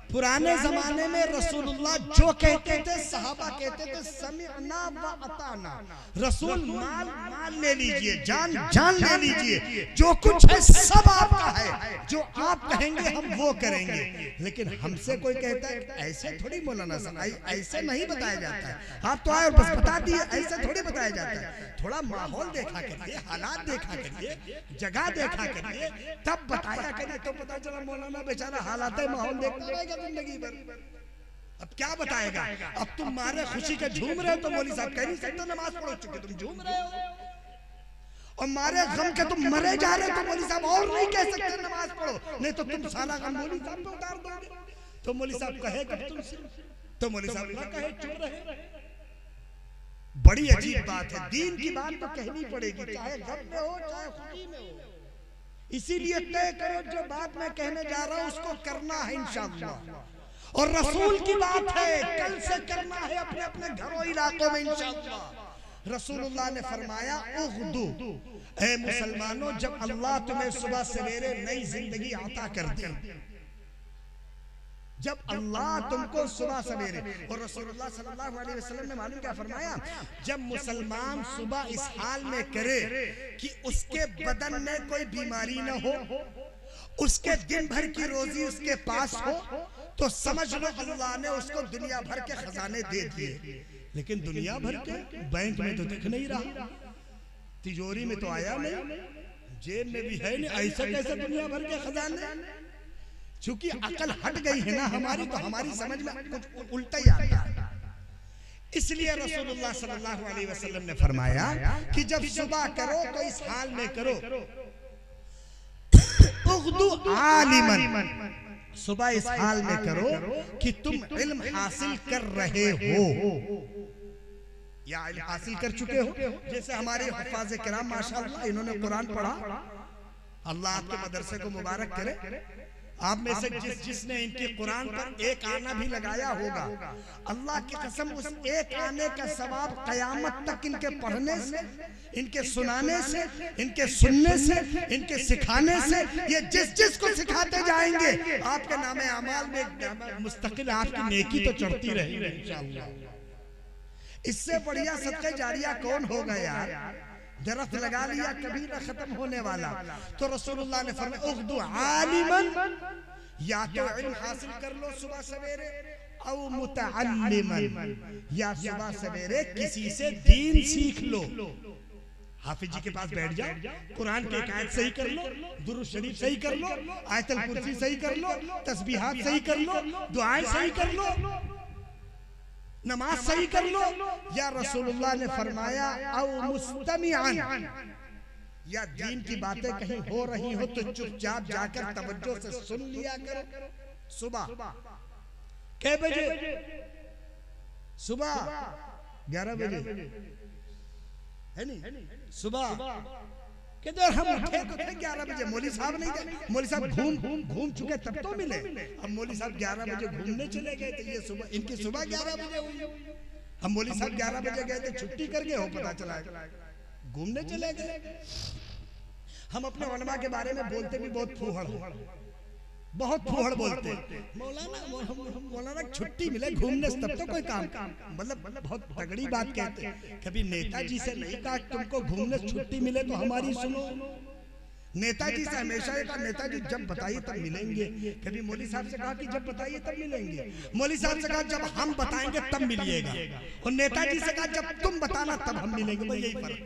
पुराने जमाने में रसूलुल्लाह जो कहते थे सहाबा कहते थे समिअना व अताना, रसूल माल माल ले लीजिए, जान जान ले लीजिए, जो कुछ है सब आपका है, जो आप कहेंगे हम वो करेंगे। लेकिन हमसे कोई कहता है ऐसे थोड़ी मौलाना साहब, ऐसे नहीं बताया जाता है, आप तो आए और बस बता दिए, ऐसे थोड़ी बताया जाता है। थोड़ा माहौल देखा करिए, हालात देखा करिए, जगह देखा करिए, तब बताया करिए, तो पता चला मौलाना बेचारा हालात माहौल देखता रहेगा जिंदगी भर। अब क्या बताएगा? अब तुम मारे खुशी के झूम रहे हो तो मौली साहब कह नहीं सकते नमाज पढ़ो चुके तुम झूम रहे हो, और मारे गम के तुम मरे जा रहे हो तो मौली साहब और नहीं कह सकते नमाज पढ़ो, नहीं तो तुम सारा गम मौली साहब पे उतार दोगे। तो मौली साहब कहे कब तुमसे, तो मौली साहब ना कहे चुप रहे। बड़ी अजीब बात है, दीन की बात तो कहनी पड़ेगी, चाहे गम में हो चाहे खुशी में हो। इसीलिए तय करो जो बात मैं कहने जा रहा हूं उसको करना है इंशाअल्लाह। और रसूल की बात है, कल से करना है अपने अपने घरों इलाकों में इंशाअल्लाह। रसूलुल्लाह ने फरमाया उग़दू, ऐ मुसलमानों, जब अल्लाह तुम्हें सुबह सवेरे नई जिंदगी अता कर दे, जब अल्लाह तुमको सुबह सवेरे, और रसूलुल्लाह सल्लल्लाहु अलैहि वसल्लम ने मालूम क्या फरमाया, जब मुसलमान सुबह इस हाल में करे कि उसके बदन में कोई बीमारी न हो, उसके दिन भर की रोजी उसके पास हो, तो समझ लो अल्लाह ने उसको दुनिया भर के खजाने दे दिए। लेकिन दुनिया भर के बैंक में तो दिख नहीं रहा, तिजोरी में तो आया नहीं, जेब में भी है नहीं, ऐसा कैसे दुनिया भर के खजाने? चूंकि अकल हट गई है ना हमारी, तो हमारी समझ में कुछ उल्टा ही आता है। इसलिए रसूलुल्लाह सल्लल्लाहु अलैहि वसल्लम ने फरमाया कि जब सुबह करो तो इस हाल में करो, उग़दू आलिमन, सुबह इस हाल में करो कि तुम इल्म हासिल कर रहे हो या इल्म हासिल कर चुके हो। जैसे हमारे हुफ़ाज़ किराम माशाअल्लाह, इन्होंने कुरान पढ़ा, अल्लाह आपके मदरसे को मुबारक करे। आप में से जिसने इनकी कुरान पर एक आना भी लगाया होगा, अल्लाह की कसम उस एक आने का सवाब कयामत तक इनके पढ़ने से, इनके सुनाने से, इनके सुनने से, इनके सिखाने से, ये जिस को सिखाते जाएंगे आपके नामे अमाल में मुस्तकिल आपकी नेकी तो चढ़ती रहेगी इंशाअल्लाह। इससे बढ़िया सदका जारिया कौन होगा यार? दरख्त लगा लिया कभी ना खत्म होने वाला। तो रसूलुल्लाह ने फरमाया उग़दू आलिमन, या तो इल्म हासिल कर लो सुबह सवेरे, औ मुतअल्लिमन, या सुबह सवेरे किसी से दीन सीख लो। हाफिज जी के पास बैठ जाओ, कुरान की एक आयत सही कर लो, दुरूद शरीफ सही कर लो, आयतुल कुर्सी सही कर लो, तस्बीहात सही कर लो, दुआएं सही कर लो, नमाज सही कर लो। या रसूलुल्लाह ने फरमाया औ मुस्तमिअन, या दीन की बातें कहीं हो रही हो तो चुपचाप जाकर तवज्जो से सुन लिया करो। सुबह कै बजे? सुबह 11 बजे है नहीं? सुबह किधर हम उठे तो थे 11 बजे, मौली साहब नहीं गए, मौली साहब घूम चुके तब तो मिले। अब मौली साहब 11 बजे घूमने चले गए थे, ये सुबह, इनकी सुबह 11 बजे हुई। हम मौली साहब 11 बजे गए थे, छुट्टी करके हो पता चला घूमने चले गए। हम अपने उलमा के बारे में बोलते भी बहुत फूहड़, बहुत फूहड़ बोलते। मौलाना छुट्टी मिले घूमने से तब तो कोई काम, मतलब बहुत तगड़ी बात कहते। कभी नेताजी से नहीं कहा तुमको घूमने छुट्टी मिले तो हमारी सुनो। नेताजी से हमेशा ये कहा नेताजी जब बताइए तब मिलेंगे। कभी मौली साहब से कहा कि जब बताइए तब मिलेंगे। मौली साहब से कहा जब हम बताएंगे तब मिलिएगा, और नेताजी से कहा जब तुम बताना तब हम मिलेंगे। बस यही फर्क,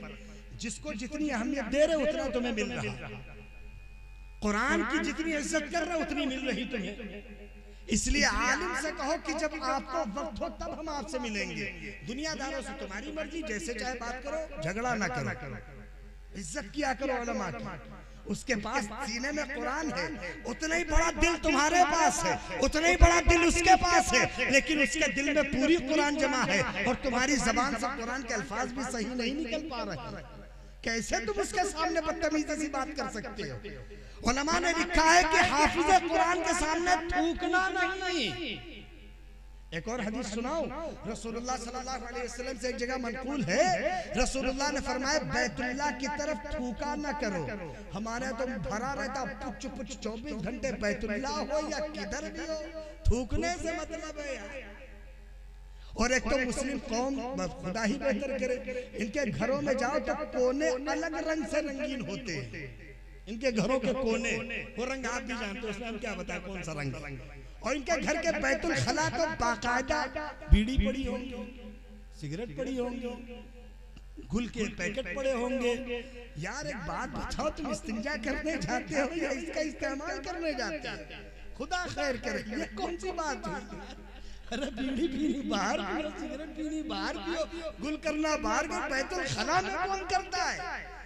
जिसको जितनी अहमियत दे रहे उतना तुम्हें मिल रहा, कुरान की जितनी इज्जत कर रहे उतनी मिल रही तुम्हें। इसलिए आलिम से कहो कि जब आपको वक्त हो तब हम आपसे मिलेंगे। दुनियादारों से तुम्हारी मर्जी, जैसे चाहे बात करो, झगड़ा ना करो, इज्जत किया करो उलमा की। उसके पास सीने में कुरान है, उतना ही बड़ा दिल तुम्हारे पास है, उतना ही बड़ा दिल उसके पास है, लेकिन उसके दिल में पूरी कुरान जमा है और तुम्हारी जबान से कुरान के अल्फाज भी सही नहीं निकल पा रहे। कैसे तुम उसके सामने बदतमीजी से बात कर सकते हो? उलमा ने लिखा है कि हाफिज कुरान के सामने थूकना नहीं। एक और हदीस सुनाओ, रसूलुल्लाह सल्लल्लाहु अलैहि वसल्लम से एक जगह मनकूल है, रसूलुल्लाह ने फरमाया बैतुल्लाह की तरफ थूका ना करो। हमारे तो भरा रहता पुच 24 घंटे बैतुल्लाह हो या किधर भी हो, थूकने से मतलब है यार। और एक तो मुस्लिम कौम, खुदा ही बेहतर करे, इनके घरों में जाओ तो कोने अलग रंग से रंगीन होते हैं। इनके घरों के कोने, वो रंग आप भी जानते हो, उसमें हम क्या बताएं कौन सा रंग। और इनके घर के बैतुल खला तो बाकायदा बीड़ी पड़ी होंगी, सिगरेट पड़ी होंगी, गुल के पैकेट पड़े होंगे। यार एक बात बताओ, तुम इस्तिंजा करने जाते हो या इसका इस्तेमाल करने जाते हो? खुदा खैर करे, ये कौन सी बात हुई? अरे बीड़ी पीनी बाहर पियो, सिगरेट पीनी बाहर पियो, गुल करना बाहर के, बैतुल खला में कौन करता है?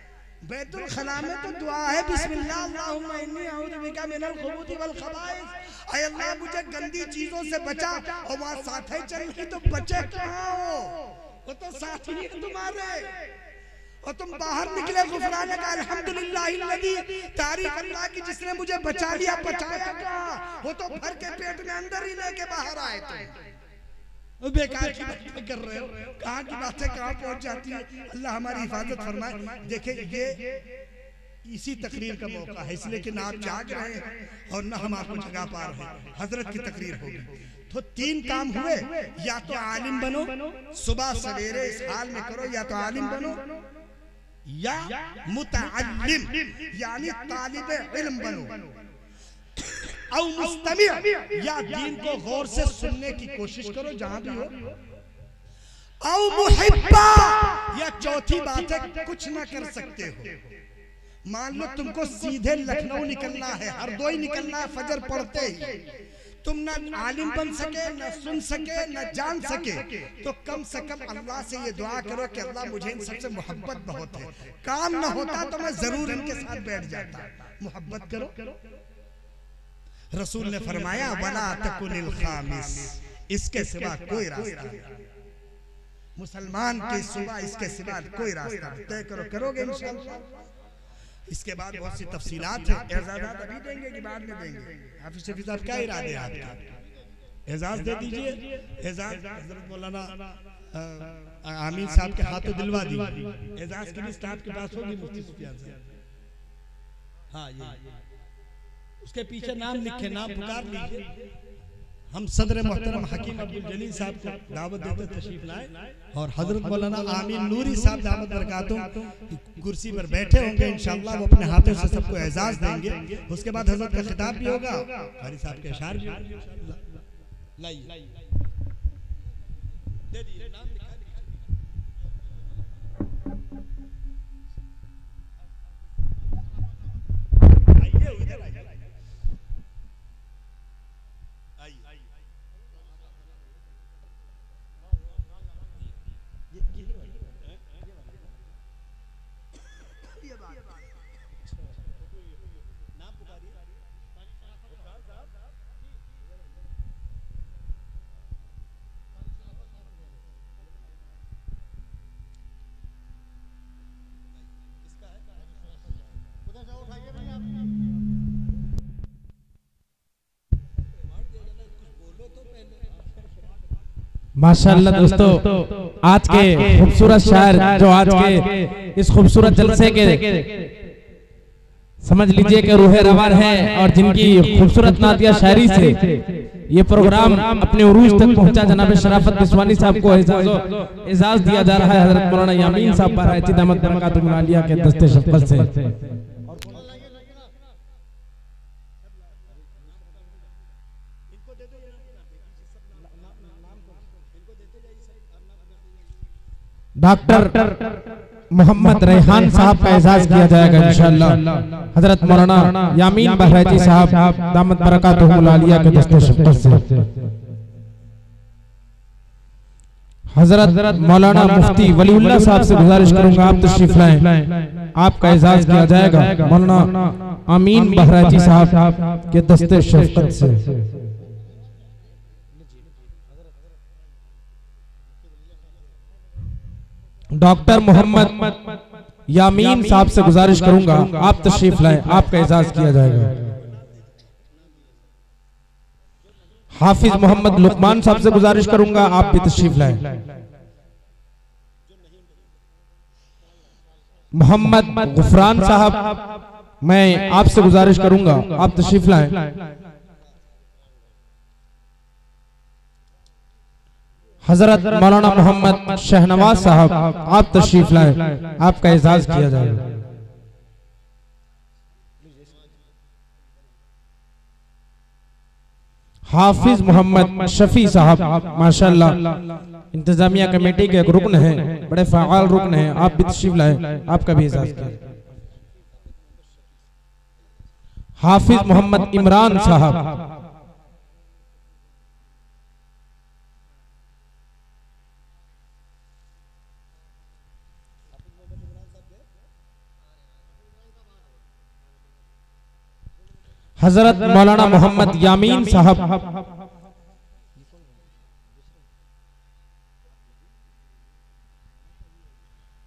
बैतुल खला में तो दुआ है बिस्मिल्लाह अल्लाहुम्मा इन्नी अऊज़ु बिका मिनल खुबूथि वल खबाइस। ऐ अल्लाह मुझे गंदी चीजों से बचा। और वहाँ साथ ही चल रही तो बचे कहाँ हो? वो तो साथ ही है तुम्हारे। और तुम बाहर निकले गुफरान का अल्हम्दुलिल्लाहिल्लज़ी, तारीफ अल्लाह की जिसने मुझे बचा लिया। बचाया कहाँ, वो तो भर के पेट में अंदर ही लेके बाहर आए तुम। बेकार की बातें कर रहे हो, कहाँ की बातें कहाँ पहुंच जाती है। अल्लाह हमारी हिफाजत फरमाए। देखिए ये इसी तकरीर का मौका है, इसलिए कि ना आप जाग रहे हैं और ना हम आपको जगा पा रहे हैं। हजरत की तकरीर होगी तो 3 काम हुए, या तो आलिम बनो, सुबह सवेरे इस हाल में करो, या तो आलिम बनो या मुतअल्लिम यानी तालिब इल्म बनो, औ मुस्तमी या दीन को गौर से सुनने की कोशिश करो जहां भी हो, औ मुहिब्बा या चौथी बात है कुछ ना कर सकते हो। मान लो तुमको सीधे लखनऊ निकलना है, हरदोई निकलना है फजर पढ़ते ही, तुम ना आलिम बन सके, ना सुन सके, ना जान सके, तो कम से कम अल्लाह से ये दुआ करो कि अल्लाह मुझे इन सबसे मोहब्बत बहुत है। काम ना होता तो मैं जरूर इनके साथ बैठ जाता। मोहब्बत करो। रसूल ने फरमाया वला तकुनिल खामिस, इसके सिवा कोई रास्ता नहीं। मुसलमान के सिवा इसके सिवा कोई रास्ता नहीं। तय करो, करोगे इंशाअल्लाह। इसके बाद बहुत सी तफसीलात है। एजाज़ात अभी देंगे कि बाद में देंगे? हाफिज़ शफी साहब क्या इरादे हैं आपके? एजाज दे दीजिए। एजाज हज़रत मौलाना आमीन साहब के हाथों दिलवा दी। एजाज की लिस्ट आपके पास होगी मुफ्ती सुफियान साहब? हाँ, ये उसके पीछे नाम लिखे, नाम पुकार लीजिए। हम सदर मोहतरम हकीम अब्दुल जलील साहब को दावत देते तशरीफ लाए और हजरत मौलाना आमीन नूरी साहब दावत बरकातुहू कुर्सी पर बैठे होंगे। इंशाअल्लाह वो अपने हाथों से सबको एजाज देंगे। उसके बाद हजरत का खिताब भी होगा, कारी साहब के अशार भी। लाइए दे दीजिए, नाम लिखा माशाअल्लाह दोस्तों, आज के खूबसूरत शायर जो आज के इस खूबसूरत जलसे के समझ लीजिए कि रूहे रवान है और जिनकी खूबसूरत नातिया शायरी से ये प्रोग्राम अपने उरूज तक पहुंचा, जनाब शराफत बिस्वानी साहब को एजाज दिया जा रहा है हजरत मौलाना यामीन साहब पर दामत बरकातुहू आलिया के दस्ते शफ़क़त से। डॉक्टर मोहम्मद रेहान साहब का एजाज किया जाएगा इंशाअल्लाह हजरत मौलाना यामीन बहराइची साहब दामत बरकातुहू आलिया के दस्ते शफ़क़त से। हजरत मौलाना मुफ्ती वलीउल्लाह साहब से गुजारिश करूंगा आप तशरीफ लाएं, आपका एजाज किया जाएगा मौलाना आमीन बहराइची साहब के दस्ते शफ़क़त से। डॉक्टर मोहम्मद यामीन साहब से गुजारिश करूंगा आप तशरीफ लाएं, आपका एजाज किया जाएगा। हाफिज मोहम्मद लुकमान साहब से गुजारिश करूंगा आप भी तशरीफ लाएं। मोहम्मद गुफरान साहब मैं आपसे गुजारिश करूंगा आप तशरीफ लाएं। हजरत मौलाना मोहम्मद शहनवाज साहब आप तशरीफ लाएं, आपका एजाज किया जाएगा। हाफिज मोहम्मद शफी साहब माशाअल्लाह इंतजामिया कमेटी के एक रुकन हैं, बड़े फ़ाअल रुकन हैं, आप भी तशरीफ लाएं, आपका भी एजाज किया। हाफिज मोहम्मद इमरान साहब, हजरत मौलाना मोहम्मद यामीन साहब,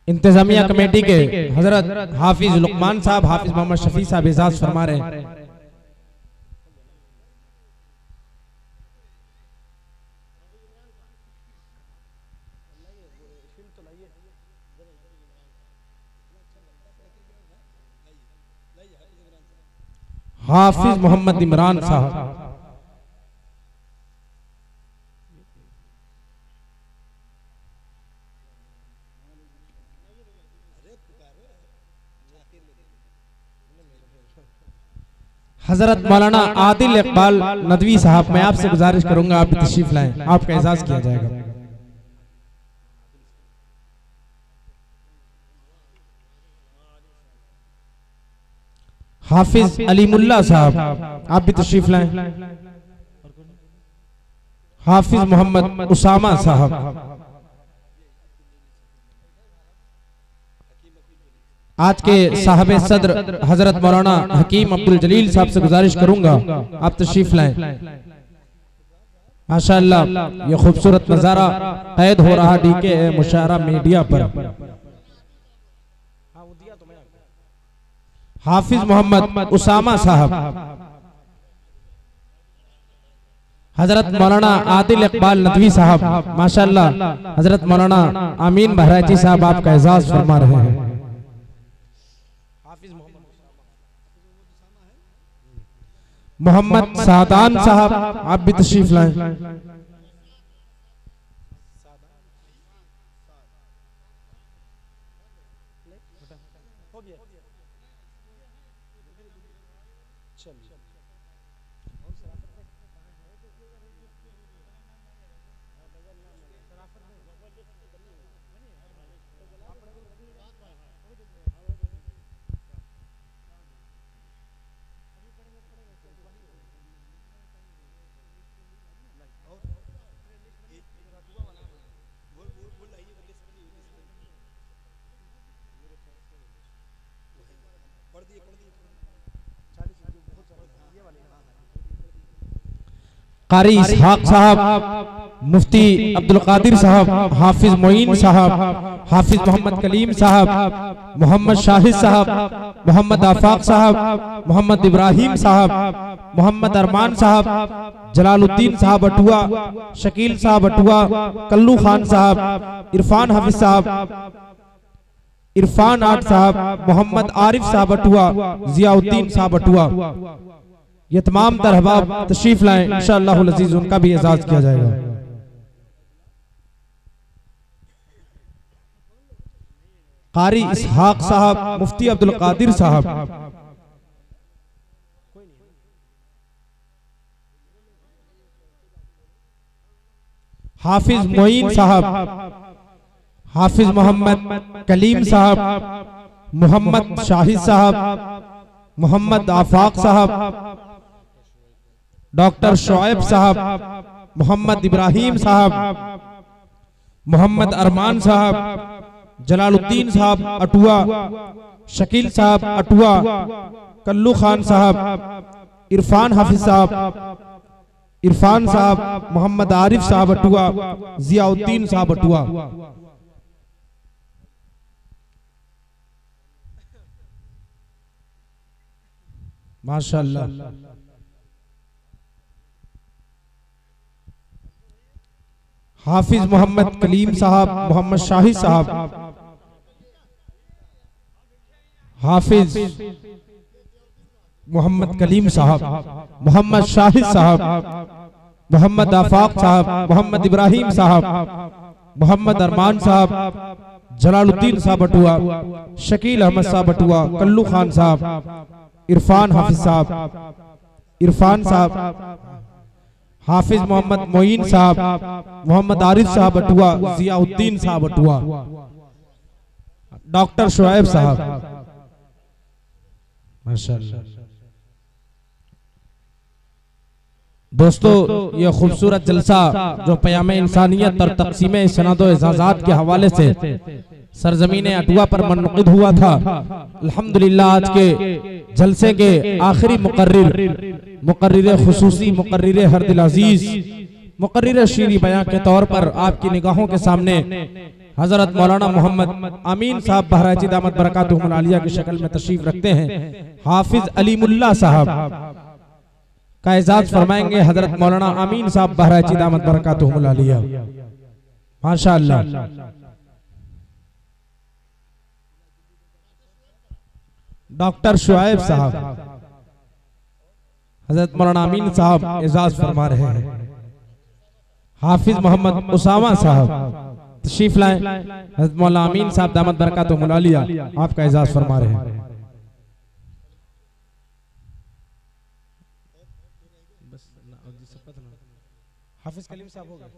इंतजामिया कमेटी के हजरत हाफिज लुकमान साहब, हाफिज मोहम्मद शफी साहब एजाज फरमा रहे हैं। हाफिज मोहम्मद इमरान साहब, हजरत मौलाना आदिल इकबाल नदवी साहब, मैं आपसे गुजारिश करूंगा आप तशरीफ लाएं, आपका एजाज किया जाएगा। हाफिज अलीमुल्ला साहब, आप भी तशरीफ लाएं। हाफिज मोहम्मद उसामा साहब, आज के साहब सदर हजरत मौलाना हकीम अब्दुल जलील साहब से गुजारिश करूंगा आप तशरीफ लाएं। माशाअल्लाह ये खूबसूरत नजारा कैद हो रहा डीके मुशायरा मीडिया पर। हाफिज मोहम्मद उसामा साहब, हजरत मौलाना आदिल इकबाल नदवी साहब, माशाअल्लाह हजरत मौलाना अमीन बहराइची साहब आपका एजाज फरमा रहे हैं। मोहम्मद सादान साहब, आप भी तशरीफ लाएं। कारी इसहाक साहब, मुफ्ती अब्दुल कादिर साहब, हाफिज मोइन साहब, हाफिज मोहम्मद कलीम साहब, मोहम्मद शाहिद साहब, मोहम्मद आफाक साहब, मोहम्मद इब्राहिम साहब, मोहम्मद अरमान साहब, जलालुद्दीन साहब अटुआ, शकील साहब अटुआ, कल्लू खान साहब, इरफान हाफिज साहब, इरफान आठ साहब, मोहम्मद आरिफ साहब अटुआ, जियाउद्दीन साहब अटुआ, ये तमाम तरहबाब तशरीफ लाएं, इंशाअल्लाह अज़ीज उनका भी एजाज किया जाएगा। कारी इसहाक साहब, मुफ्ती अब्दुल कादिर साहब, हाफिज मोइन साहब, हाफिज मोहम्मद कलीम साहब, मोहम्मद शाहिद साहब, मोहम्मद आफाक साहब, डॉक्टर शोएब साहब, मोहम्मद इब्राहिम साहब, मोहम्मद अरमान साहब, जलालुद्दीन साहब अटुआ, शकील साहब अटुआ, कल्लू खान साहब, इरफान हाफिज साहब, इरफान साहब, मोहम्मद आरिफ साहब अटुआ, जियाउद्दीन साहब अटुआ। माशाअल्लाह। हाफिज मोहम्मद कलीम साहब, मोहम्मद शाहिद साहब, हाफिज मोहम्मद कलीम साहब, मोहम्मद शाहिद साहब, मोहम्मद आफाक साहब, मोहम्मद इब्राहिम साहब, मोहम्मद अरमान साहब, जलालुद्दीन साहब अटुआ, शकील अहमद साहब अटुआ, कल्लू खान साहब, इरफान हाफिज साहब, इरफान साहब, हाफिज मोहम्मद मोइन साहब, मोहम्मद आरिफ साहब अटुआ, जियाउद्दीन साहब अटुआ, डॉक्टर शोएब साहब, माशाअल्लाह। दोस्तों ये खूबसूरत जलसा जो क़याम इंसानियत और तक़सीम सनदो एजाज़ात के हवाले से सरजमीन अटुआ पर मुनक़िद हुआ था, अल्हम्दुलिल्लाह आज के जलसे के आखिरी मुकर्रिर खुसूसी, मुकर्रिर हर दिल अजीज, मुकर्रिर शीरी बयां के तौर पर आपकी निगाहों के सामने हजरत मौलाना मोहम्मद अमीन साहब बहराइची दामत बरकातुहुल आलिया की शक्ल में तशरीफ रखते हैं। हाफिज अलीमुल्लाह साहब का एजाज फरमाएंगे हजरत मौलाना अमीन साहब बहराइची दामत बरकातुहुल आलिया। माशाअल्लाह। डॉक्टर शुआइब साहब, हजरत मौलाना अमीन साहब एजाज फरमा रहे हैं। हाफिज मोहम्मद उसामा साहब तशरीफ लाएं। हजरत मौलाना अमीन साहब दामत बरकातुहुल आलिया आपका एजाज फरमा रहे हैं। हाफिज कलीम साहब हो गए।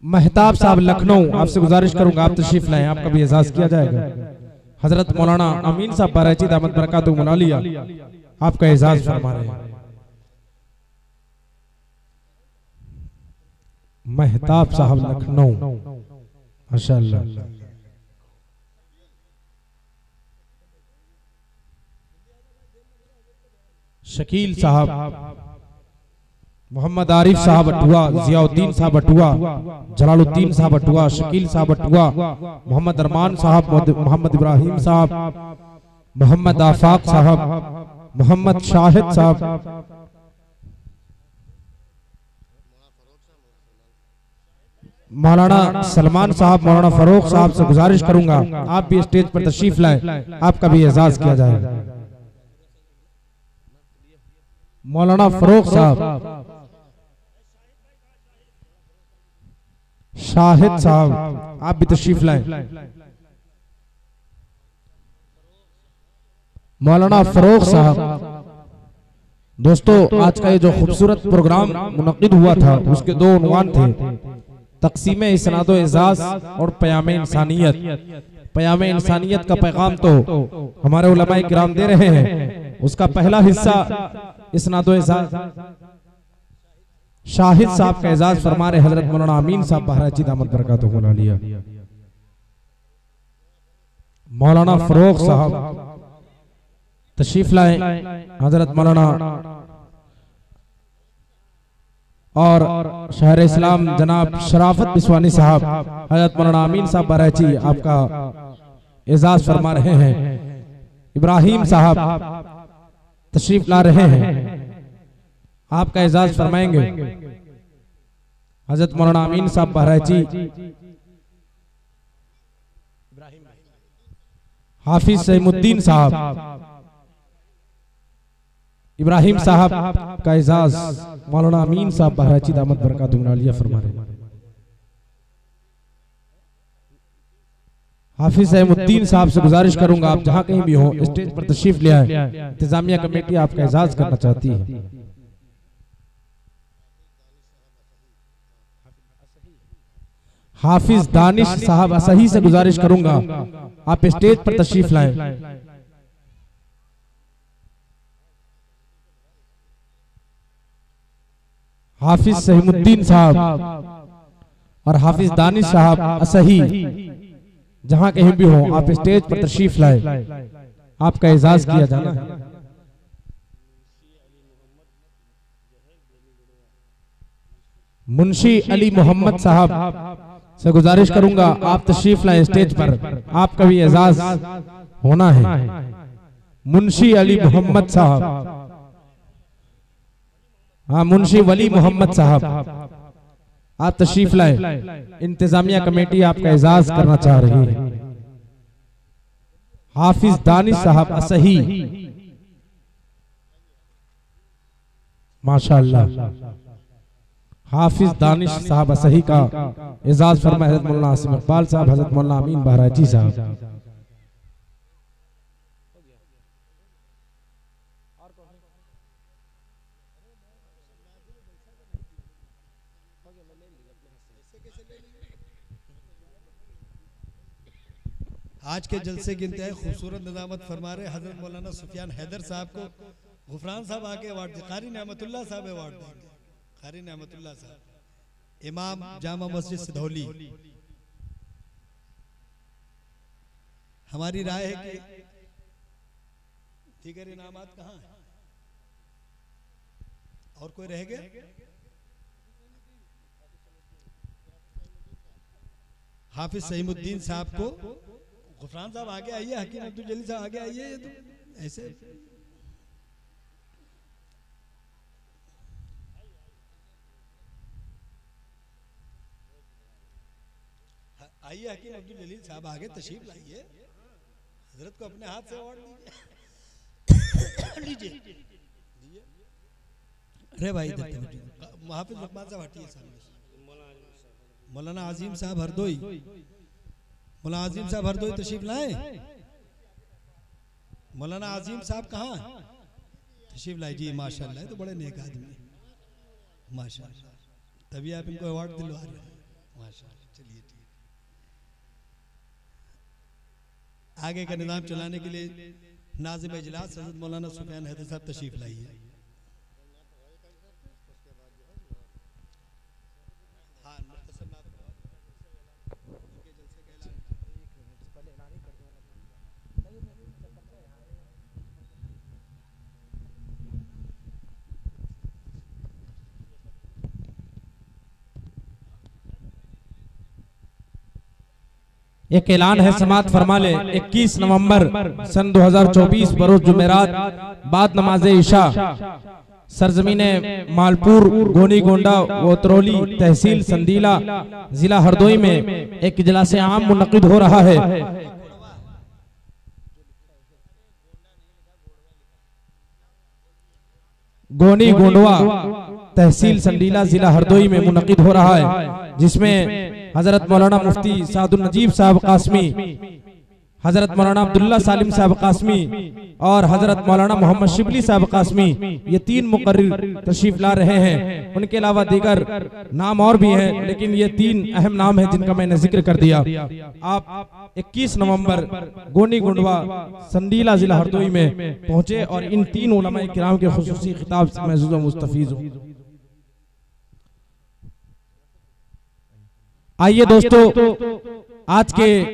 महताब साहब लखनऊ, आपसे गुजारिश करूंगा आप तशरीफ लाएं, आपका भी एजाज किया जाएगा। हजरत मौलाना अमीन साहब बहराइची दामत बरकातुहुल आलिया आपका एजाज फरमा रहे हैं। महताब साहब लखनऊ, माशाअल्लाह। शकील साहब, मोहम्मद आरिफ साहब अटुआ, जियाउद्दीन साहब अटुआ, जलालुद्दीन साहब अटुआ, शकील साहब अटुआ, मोहम्मद अरमान साहब, मोहम्मद इब्राहिम साहब, मोहम्मद आफाक साहब, मोहम्मद शाहिद साहब, मौलाना सलमान साहब, मौलाना फरोख साहब से गुजारिश करूंगा आप भी स्टेज पर तशरीफ लाएं, आपका भी एजाज किया जाएगा। मौलाना फरोख साहब, शाहिद साहब आप भी तशरीफ लाएं। मौलाना फरोख साहब। दोस्तों, आज का ये जो खूबसूरत प्रोग्राम मुनक्किद हुआ था उसके दो उन्वान थे, तक़सीम इस्नाद व एजाज और पयाम इंसानियत। पयाम इंसानियत का पैगाम तो हमारे उलमाए किराम दे रहे हैं, उसका पहला हिस्सा इस्नाद व एजाज शाहिद साहब का एजाज फरमा रहे हजरत मौलाना अमीन साहब बहराइची दामत बरकातुहुल आलिया। मौलाना फरोख साहब तशरीफ लाएं। हजरत मौलाना और शहर इस्लाम जनाब शराफत बिस्वानी साहब, हजरत मौलाना अमीन साहब बहराइची आपका एजाज फरमा रहे हैं। इब्राहिम साहब तशरीफ ला रहे हैं, आपका एजाज फरमाएंगे। हजरत मौलाना अमीन साहब बहराइची, हाफिज सईमुद्दीन साहब, इब्राहिम साहब का एजाज मौलाना अमीन साहब बहराइची दामत बरकातुहुल आलिया फरमा रहे हैं। हाफिज सईमुद्दीन साहब से गुजारिश करूंगा आप जहां कहीं भी हो स्टेज पर तशरीफ ले आए, इंतजामिया कमेटी आपका एजाज करना चाहती है। हाफिज दानिश साहब असही से गुजारिश करूंगा आप स्टेज पर तशरीफ लाएं। हाफिज सहीमुद्दीन साहब और हाफिज दानिश साहब असही जहां कहीं भी हो आप स्टेज पर तशरीफ लाएं, आपका एजाज किया जाना है। मुंशी अली मोहम्मद साहब से गुजारिश करूंगा आप तशरीफ लाएं स्टेज पर, आपका भी एजाज होना है। मुंशी अली मोहम्मद साहब, हाँ मुंशी वली मोहम्मद साहब आप तशरीफ लाएं, इंतजामिया कमेटी आपका एजाज करना चाह रही है। हाफिज दानिश साहब असही, माशाअल्लाह। हाफिज दानिश साहब असही का एजाज फरमाए हजरत मौलाना आसिम इकबाल साहब, हजरत मौलाना अमीन बहराइची साहब। आज के जलसे की इंतहाई खूबसूरत निजामत फरमा रहे हजरत मौलाना सुफियान हैदर साहब को गुफरान साहब आके अवार्ड दे, कारी नेमतुल्लाह साहब अवार्ड देंगे। कारी नेमतुल्लाह साहब, इमाम जामा मस्जिद सिधौली। हमारी राय है कि दीगर इनामात कहाँ है? और कोई रह गया? हाफिज सईमुद्दीन साहब को, गुफरान साहब आगे आइए, हकीम अब्दुल जलील साहब आगे आइए। ये तो ऐसे आइए, हकीम अब्दुल जलील साहब आगे तशरीफ लाइए। हजरत को अपने हाथ से अवार्ड लीजिए। अरे भाई हाफिज लुकमान साहब हटिए सामने। मौलाना आजिम साहब हरदोई, मौलाना आजिम साहब हरदोई तशरीफ लाए। मौलाना आजिम साहब कहाँ? तशरीफ लाए जी। माशाल्लाह, तो बड़े नेक आदमी, माशाल्लाह, तभी आप इनको अवार्ड दिलवा रहे हैं, माशाल्लाह। चलिए ठीक, आगे का निजाम चलाने के लिए नाज़िम इजलास हज़रत मौलाना सुफियान हैदर साहब तशरीफ लाइए। एक ऐलान है, समात फरमा ले। 21 नवंबर सन 2024 बरोज जुमेरात बाद नमाज इशा सरजमीने मालपुर, गोनी गोंडा, वोतरौली, तहसील संदीला, जिला हरदोई में एक इजलास आम मुनक़िद हो रहा है। गोनी गोंडवा, तहसील संदीला, जिला हरदोई में मुनक़िद हो रहा है, जिसमें हजरत मौलाना मुफ्ती सादुल नजीब साहब कासमी, हजरत मौलाना अब्दुल्ला सालिम साहब कासमी और हजरत मौलाना मोहम्मद शिबली साहब कासमी, ये 3 मुकर्रिर तशरीफ ला रहे हैं। उनके अलावा दीगर नाम और भी हैं, लेकिन ये 3 अहम नाम हैं जिनका मैंने जिक्र कर दिया। आप 21 नवंबर गोनी गुंडवा, संदीला, जिला हरदोई में पहुंचे और इन 3 उलमाए किराम के खुसूसी खिताब से महसूस व मुस्तफीज हूं। आइए दोस्तों, आज के